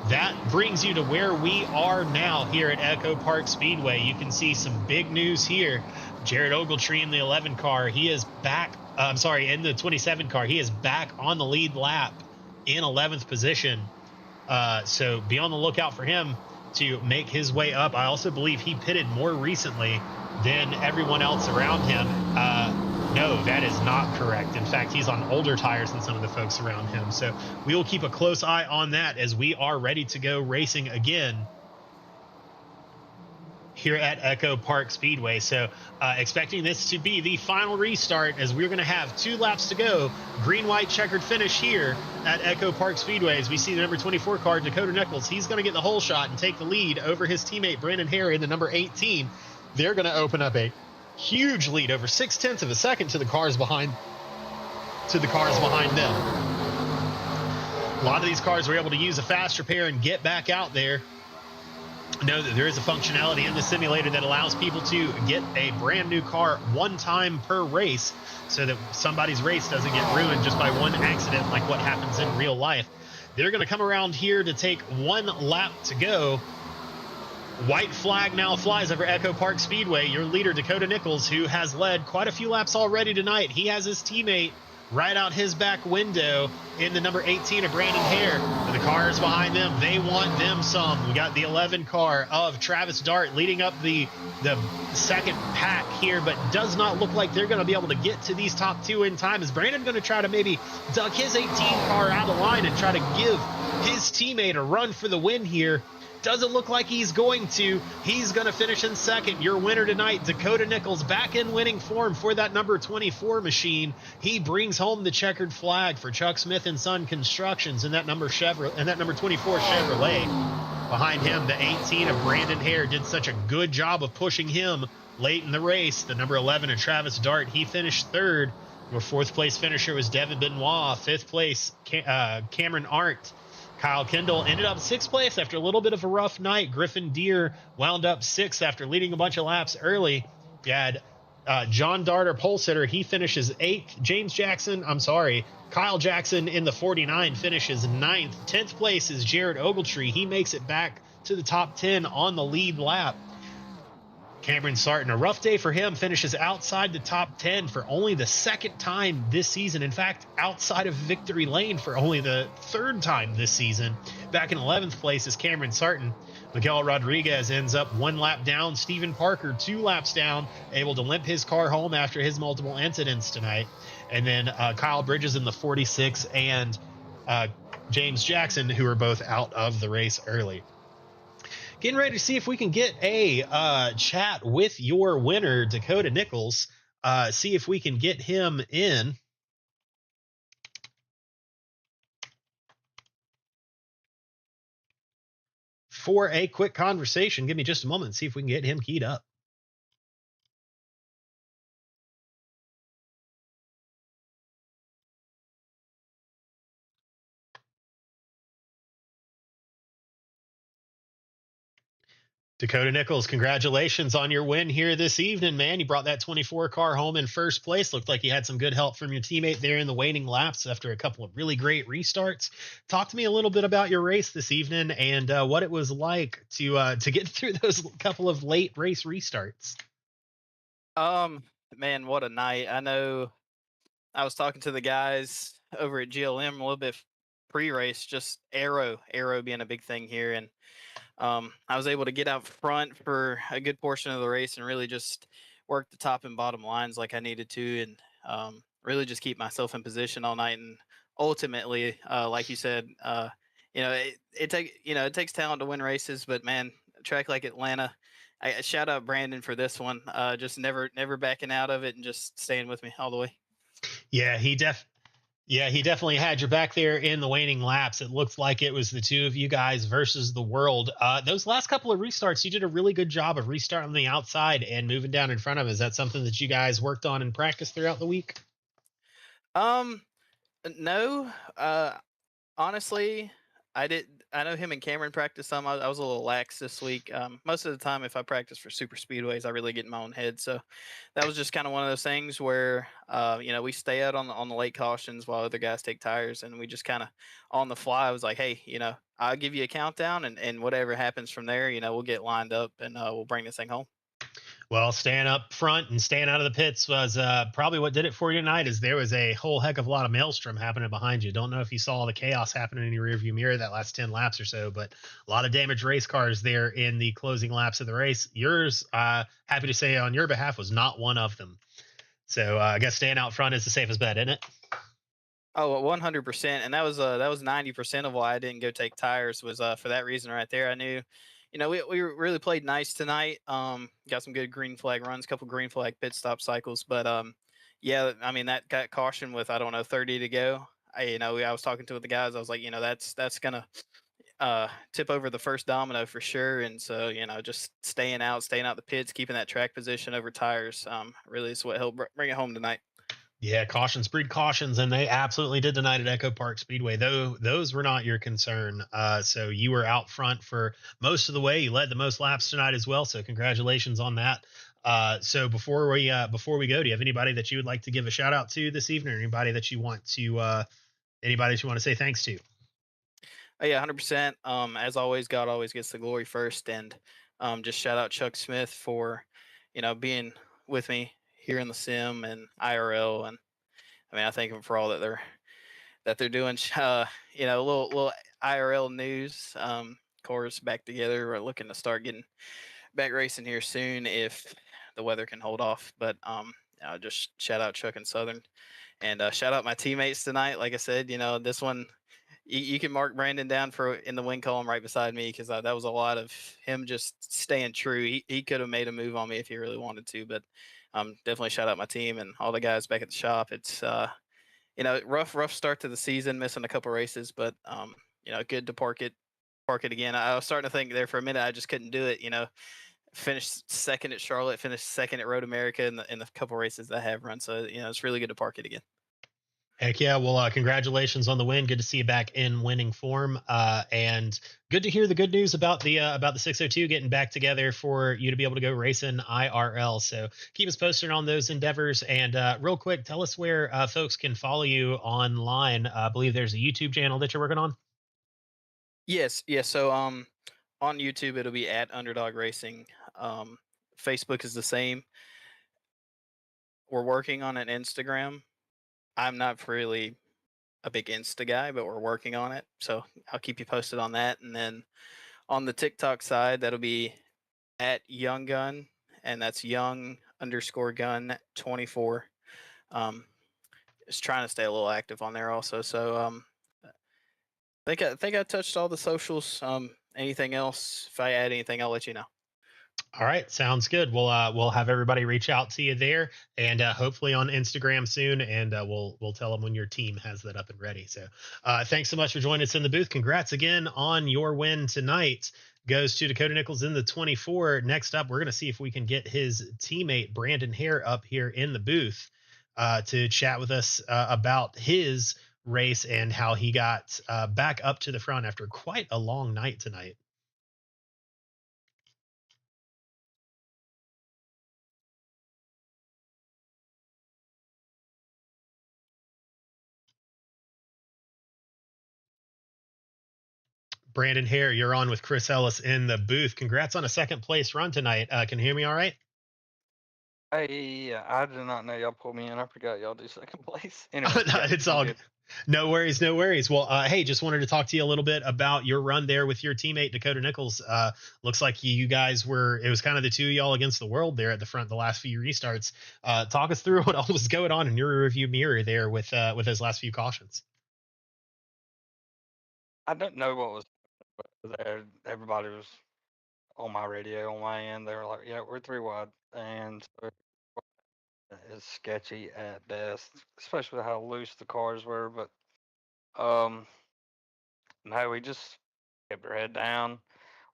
that brings you to where we are now here at Echo Park Speedway. You can see some big news here. Jared Ogletree in the 11 car, he is back. In the 27 car, he is back on the lead lap in 11th position. So be on the lookout for him to make his way up. I also believe he pitted more recently than everyone else around him. No, that is not correct. In fact, he's on older tires than some of the folks around him. So we will keep a close eye on that as we are ready to go racing again here at Echo Park Speedway. So expecting this to be the final restart as we're going to have 2 laps to go. Green, white checkered finish here at Echo Park Speedway as we see the number 24 car, Dakota Nichols. He's going to get the whole shot and take the lead over his teammate, Brandon Hare, in the number 18. They're going to open up a huge lead, over 0.6 of a second to the cars behind them. A lot of these cars were able to use a fast repair and get back out there. Know that there is a functionality in the simulator that allows people to get a brand new car one time per race so that somebody's race doesn't get ruined just by one accident like what happens in real life. They're going to come around here to take one lap to go. White flag now flies over Echo Park Speedway. Your leader, Dakota Nichols, who has led quite a few laps already tonight. He has his teammate right out his back window in the number 18 of Brandon Hare. And the cars behind them, they want them some. We got the 11 car of Travis Dart leading up the second pack here, but does not look like they're going to be able to get to these top two in time. Is Brandon going to try to maybe duck his 18 car out of line and try to give his teammate a run for the win here? Doesn't look like he's going to. He's going to finish in second. Your winner tonight, Dakota Nichols, back in winning form for that number 24 machine. He brings home the checkered flag for Chuck Smith and Son Constructions and that number 24 Chevrolet. Behind him, the 18 of Brandon Hare did such a good job of pushing him late in the race. The number 11 of Travis Dart, he finished third. Your fourth place finisher was Devin Benoit. Fifth place, Cameron Arndt. Kyle Kendall ended up sixth place after a little bit of a rough night. Griffin Deere wound up sixth after leading a bunch of laps early. You had John Darter, pole sitter. He finishes eighth. Kyle Jackson in the 49 finishes ninth. 10th place is Jared Ogletree. He makes it back to the top 10 on the lead lap. Cameron Sarton, a rough day for him, finishes outside the top 10 for only the second time this season. In fact, outside of victory lane for only the third time this season. Back in 11th place is Cameron Sarton. Miguel Rodriguez ends up one lap down. Stephen Parker 2 laps down, able to limp his car home after his multiple incidents tonight. And then Kyle Bridges in the 46 and James Jackson, who are both out of the race early. Getting ready to see if we can get a chat with your winner, Dakota Nichols. See if we can get him in. For a quick conversation. Give me just a moment and see if we can get him keyed up. Dakota Nichols, congratulations on your win here this evening, man. You brought that 24 car home in first place. Looked like you had some good help from your teammate there in the waning laps after a couple of really great restarts. Talk to me a little bit about your race this evening and what it was like to get through those couple of late race restarts. Man, what a night. I know I was talking to the guys over at GLM a little bit pre-race, just aero being a big thing here. And I was able to get out front for a good portion of the race and really just work the top and bottom lines like I needed to, and really just keep myself in position all night. And ultimately, like you said, it takes talent to win races, but man, a track like Atlanta, I shout out Brandon for this one. Just never backing out of it and just staying with me all the way. Yeah, he definitely had your back there in the waning laps. It looked like it was the two of you guys versus the world. Those last couple of restarts, you did a really good job of restarting on the outside and moving down in front of him. Is that something that you guys worked on in practice throughout the week? Um, no, honestly, I did. I know him and Cameron practice some. I was a little lax this week. Most of the time, if I practice for super speedways, I really get in my own head. So that was just kind of one of those things where, we stay out on the late cautions while other guys take tires, and we just kind of on the fly. I was like, hey, I'll give you a countdown, and whatever happens from there, we'll get lined up and we'll bring this thing home. Well, staying up front and staying out of the pits was probably what did it for you tonight. Is there was a whole heck of a lot of maelstrom happening behind you. Don't know if you saw the chaos happening in your rearview mirror that last 10 laps or so, but a lot of damaged race cars there in the closing laps of the race. Yours, happy to say on your behalf, was not one of them. So I guess staying out front is the safest bet, isn't it? Oh, 100%. And that was 90% of why I didn't go take tires was for that reason right there. I knew, we really played nice tonight. Got some good green flag runs, couple green flag pit stop cycles, but yeah, I mean that got caution with I don't know 30 to go. I was talking to the guys. I was like, that's gonna tip over the first domino for sure. And so just staying out the pits, keeping that track position over tires, really is what helped bring it home tonight. Yeah, cautions breed cautions, and they absolutely did tonight at Echo Park Speedway. Though those were not your concern. So you were out front for most of the way. You led the most laps tonight as well. So congratulations on that. So before we go, do you have anybody that you would like to give a shout out to this evening, or anybody that you want to say thanks to? Oh, yeah, 100%. As always, God always gets the glory first, and just shout out Chuck Smith for, being with me here in the sim and IRL, and I mean, I thank him for all that they're doing. Little IRL news. Cores back together. We're looking to start getting back racing here soon if the weather can hold off. But just shout out Chuck and Southern, and shout out my teammates tonight. Like I said, this one you can mark Brandon down for in the win column right beside me because that was a lot of him just staying true. He could have made a move on me if he really wanted to, but definitely shout out my team and all the guys back at the shop. It's rough start to the season, missing a couple races, but good to park it again. I was starting to think there for a minute I just couldn't do it. Finished second at Charlotte, finished second at Road America in the couple races that I have run. So it's really good to park it again. Heck yeah. Well, congratulations on the win. Good to see you back in winning form. And good to hear the good news about the 602 getting back together for you to be able to go racing IRL. So keep us posted on those endeavors. And real quick, tell us where folks can follow you online. I believe there's a YouTube channel that you're working on. Yes. So on YouTube it'll be at Underdog Racing. Um, Facebook is the same. We're working on an Instagram. I'm not really a big Insta guy, but we're working on it. So I'll keep you posted on that. And then on the TikTok side, that'll be at Young Gun, and that's Young underscore Gun 24. Um, just trying to stay a little active on there also. So I think I touched all the socials. Anything else? If I add anything, I'll let you know. All right, sounds good. We'll have everybody reach out to you there, and hopefully on Instagram soon. And we'll tell them when your team has that up and ready. So thanks so much for joining us in the booth. Congrats again on your win tonight. Goes to Dakota Nichols in the 24. Next up, we're going to see if we can get his teammate Brandon Hare up here in the booth to chat with us about his race and how he got back up to the front after quite a long night tonight. Brandon Hare, you're on with Chris Ellis in the booth. Congrats on a second place run tonight. Can you hear me all right? Hey, I did not know y'all pulled me in. I forgot y'all do second place. Anyway, No, yeah, it's I'm all good. no worries, no worries. Well, hey, just wanted to talk to you a little bit about your run there with your teammate Dakota Nichols. Looks like you guys it was kind of the two of y'all against the world there at the front the last few restarts. Talk us through what all was going on in your review mirror there with those last few cautions. I don't know what was there. Everybody was on my radio on my end. They were like, "Yeah, we're three wide," and so it's sketchy at best, especially how loose the cars were. But um, no, we just kept our head down.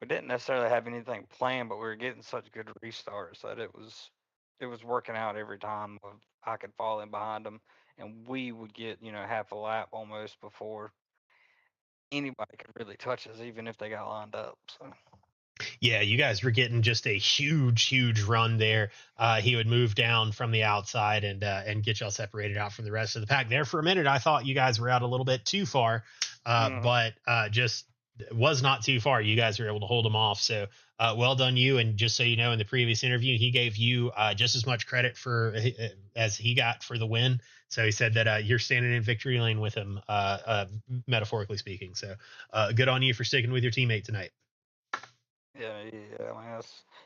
We didn't necessarily have anything planned, but we were getting such good restarts that it was working out every time. I could fall in behind them, and we would get half a lap almost before anybody could really touch us, even if they got lined up. So Yeah, you guys were getting just a huge run there. He would move down from the outside and get y'all separated out from the rest of the pack. There for a minute, I thought you guys were out a little bit too far, but just was not too far. You guys were able to hold him off. So well done, you. And just so you know, in the previous interview, he gave you just as much credit for as he got for the win. So he said that you're standing in victory lane with him, metaphorically speaking. So good on you for sticking with your teammate tonight. yeah, I mean,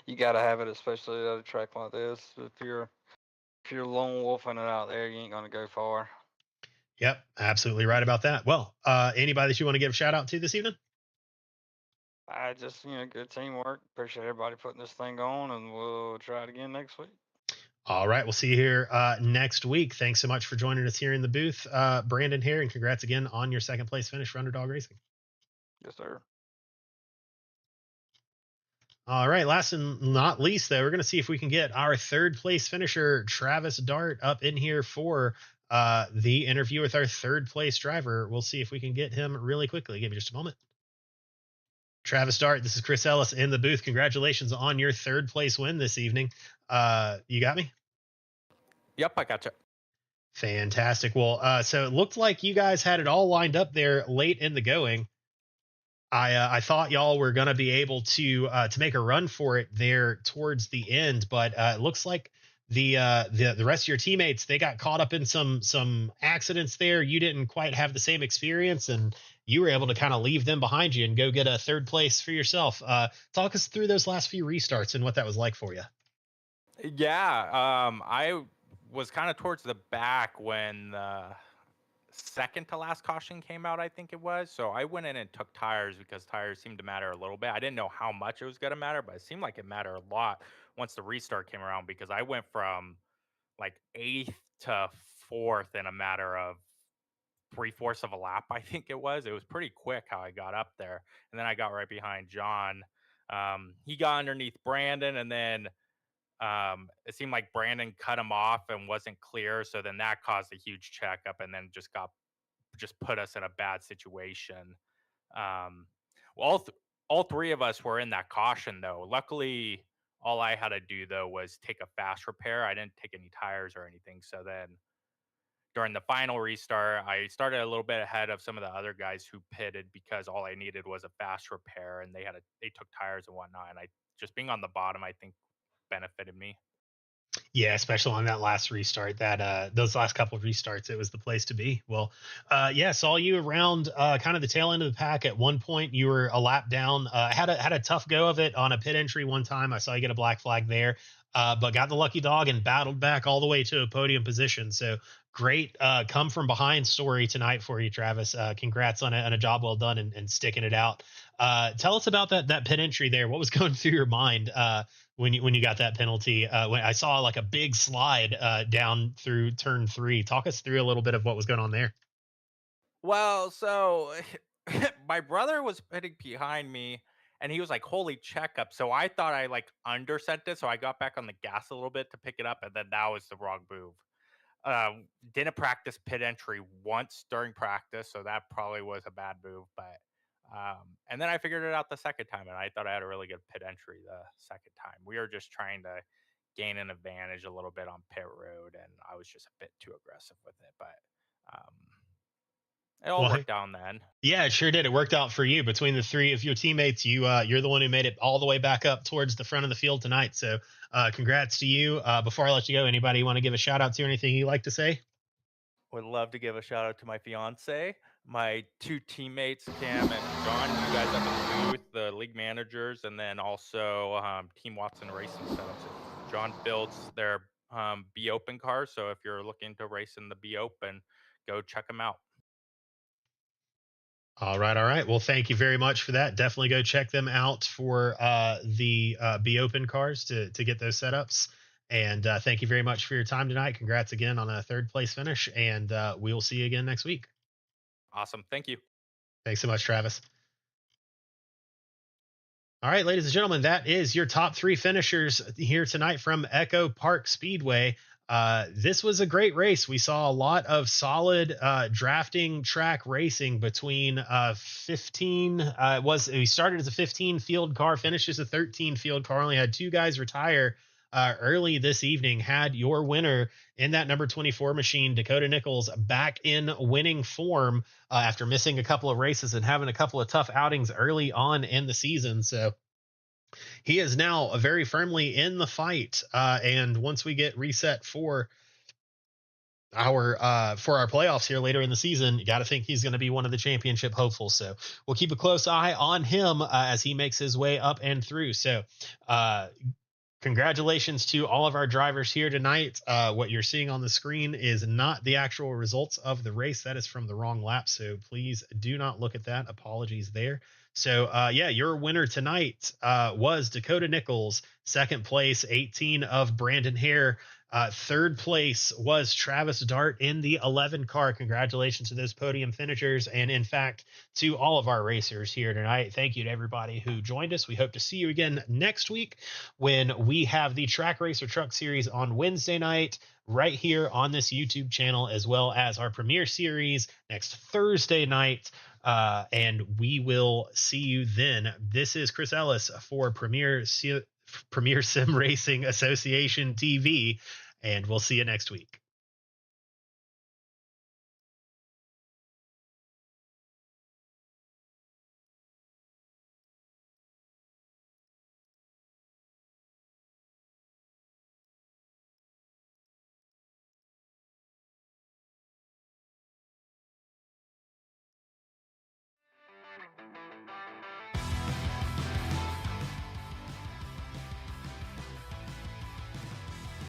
you got to have it, especially at a track like this. If you're lone wolfing it out there, you ain't gonna go far. Yep, absolutely right about that. Well, anybody that you want to give a shout out to this evening? I just good teamwork. Appreciate everybody putting this thing on, and we'll try it again next week. All right, we'll see you here next week. Thanks so much for joining us here in the booth, Brandon Hare, and congrats again on your second place finish for Underdog Racing. Yes, sir. All right, last and not least, though, we're going to see if we can get our third place finisher, Travis Dart, up in here for the interview with our third place driver. We'll see if we can get him really quickly. Give me just a moment. Travis Dart, this is Chris Ellis in the booth. Congratulations on your third place win this evening. You got me? Yep, I gotcha. Fantastic. Well, so it looked like you guys had it all lined up there late in the going. I thought y'all were gonna be able to make a run for it there towards the end, but it looks like the rest of your teammates, they got caught up in some accidents there. You didn't quite have the same experience, and you were able to kind of leave them behind you and go get a third place for yourself. Talk us through those last few restarts and what that was like for you. Yeah, I was kind of towards the back when the second to last caution came out, I think it was. So I went in and took tires because tires seemed to matter a little bit. I didn't know how much it was going to matter, but it seemed like it mattered a lot once the restart came around because I went from like eighth to fourth in a matter of 3/4 of a lap, I think it was. It was pretty quick how I got up there. And then I got right behind John. He got underneath Brandon, and then it seemed like Brandon cut him off and wasn't clear. So then that caused a huge checkup and then just put us in a bad situation. Um, well, all three of us were in that caution though. Luckily, all I had to do though was take a fast repair. I didn't take any tires or anything. So then during the final restart, I started a little bit ahead of some of the other guys who pitted because all I needed was a fast repair and they took tires and whatnot. And I just being on the bottom, I think benefited me. Yeah, especially on that last restart, that those last couple of restarts, it was the place to be. Well, yeah, saw you around kind of the tail end of the pack. At one point, you were a lap down. Had a tough go of it on a pit entry one time. I saw you get a black flag there, but got the lucky dog and battled back all the way to a podium position. So great come from behind story tonight for you, Travis. Congrats on a job well done and sticking it out. Tell us about that pit entry there. What was going through your mind when you got that penalty? When I saw like a big slide down through turn 3. Talk us through a little bit of what was going on there. Well, so my brother was pitting behind me and he was like, holy checkup. So I thought I like undersent it. So I got back on the gas a little bit to pick it up. And then that was the wrong move. Didn't practice pit entry once during practice. So that probably was a bad move. But, and then I figured it out the second time and I thought I had a really good pit entry the second time. We were just trying to gain an advantage a little bit on pit road. And I was just a bit too aggressive with it. But, it all Well, worked out in the end. yeah, it sure did. It worked out for you. Between the three of your teammates, you're the one who made it all the way back up towards the front of the field tonight. So congrats to you. Before I let you go, anybody you want to give a shout out to or anything you like to say? Would love to give a shout out to my fiance, my two teammates, Cam and John, you guys up in the booth, the league managers, and then also Team Watson Racing Setups. John builds their Be Open cars, so if you're looking to race in the Be Open, go check them out. All right, all right. Well, thank you very much for that. Definitely go check them out for the Be Open cars to get those setups. And thank you very much for your time tonight. Congrats again on a third place finish, and we will see you again next week. Awesome. Thank you. Thanks so much, Travis. All right, ladies and gentlemen, that is your top 3 finishers here tonight from Echo Park Speedway. This was a great race. We saw a lot of solid drafting track racing between 15. We started as a 15 field car, finished as a 13 field car. Only had 2 guys retire early this evening. Had your winner in that number 24 machine, Dakota Nichols, back in winning form after missing a couple of races and having a couple of tough outings early on in the season. So he is now very firmly in the fight. And once we get reset for our playoffs here later in the season, you got to think he's going to be one of the championship hopefuls. So we'll keep a close eye on him as he makes his way up and through. So congratulations to all of our drivers here tonight. What you're seeing on the screen is not the actual results of the race. That is from the wrong lap. So please do not look at that. Apologies there. So, yeah, your winner tonight was Dakota Nichols. Second place, 18 of Brandon Hare. Third place was Travis Dart in the 11 car. Congratulations to those podium finishers. And in fact, to all of our racers here tonight, thank you to everybody who joined us. We hope to see you again next week when we have the Track Racer Truck Series on Wednesday night, right here on this YouTube channel, as well as our premiere series next Thursday night. And we will see you then. This is Chris Ellis for Premier Sim Racing Association TV, and we'll see you next week.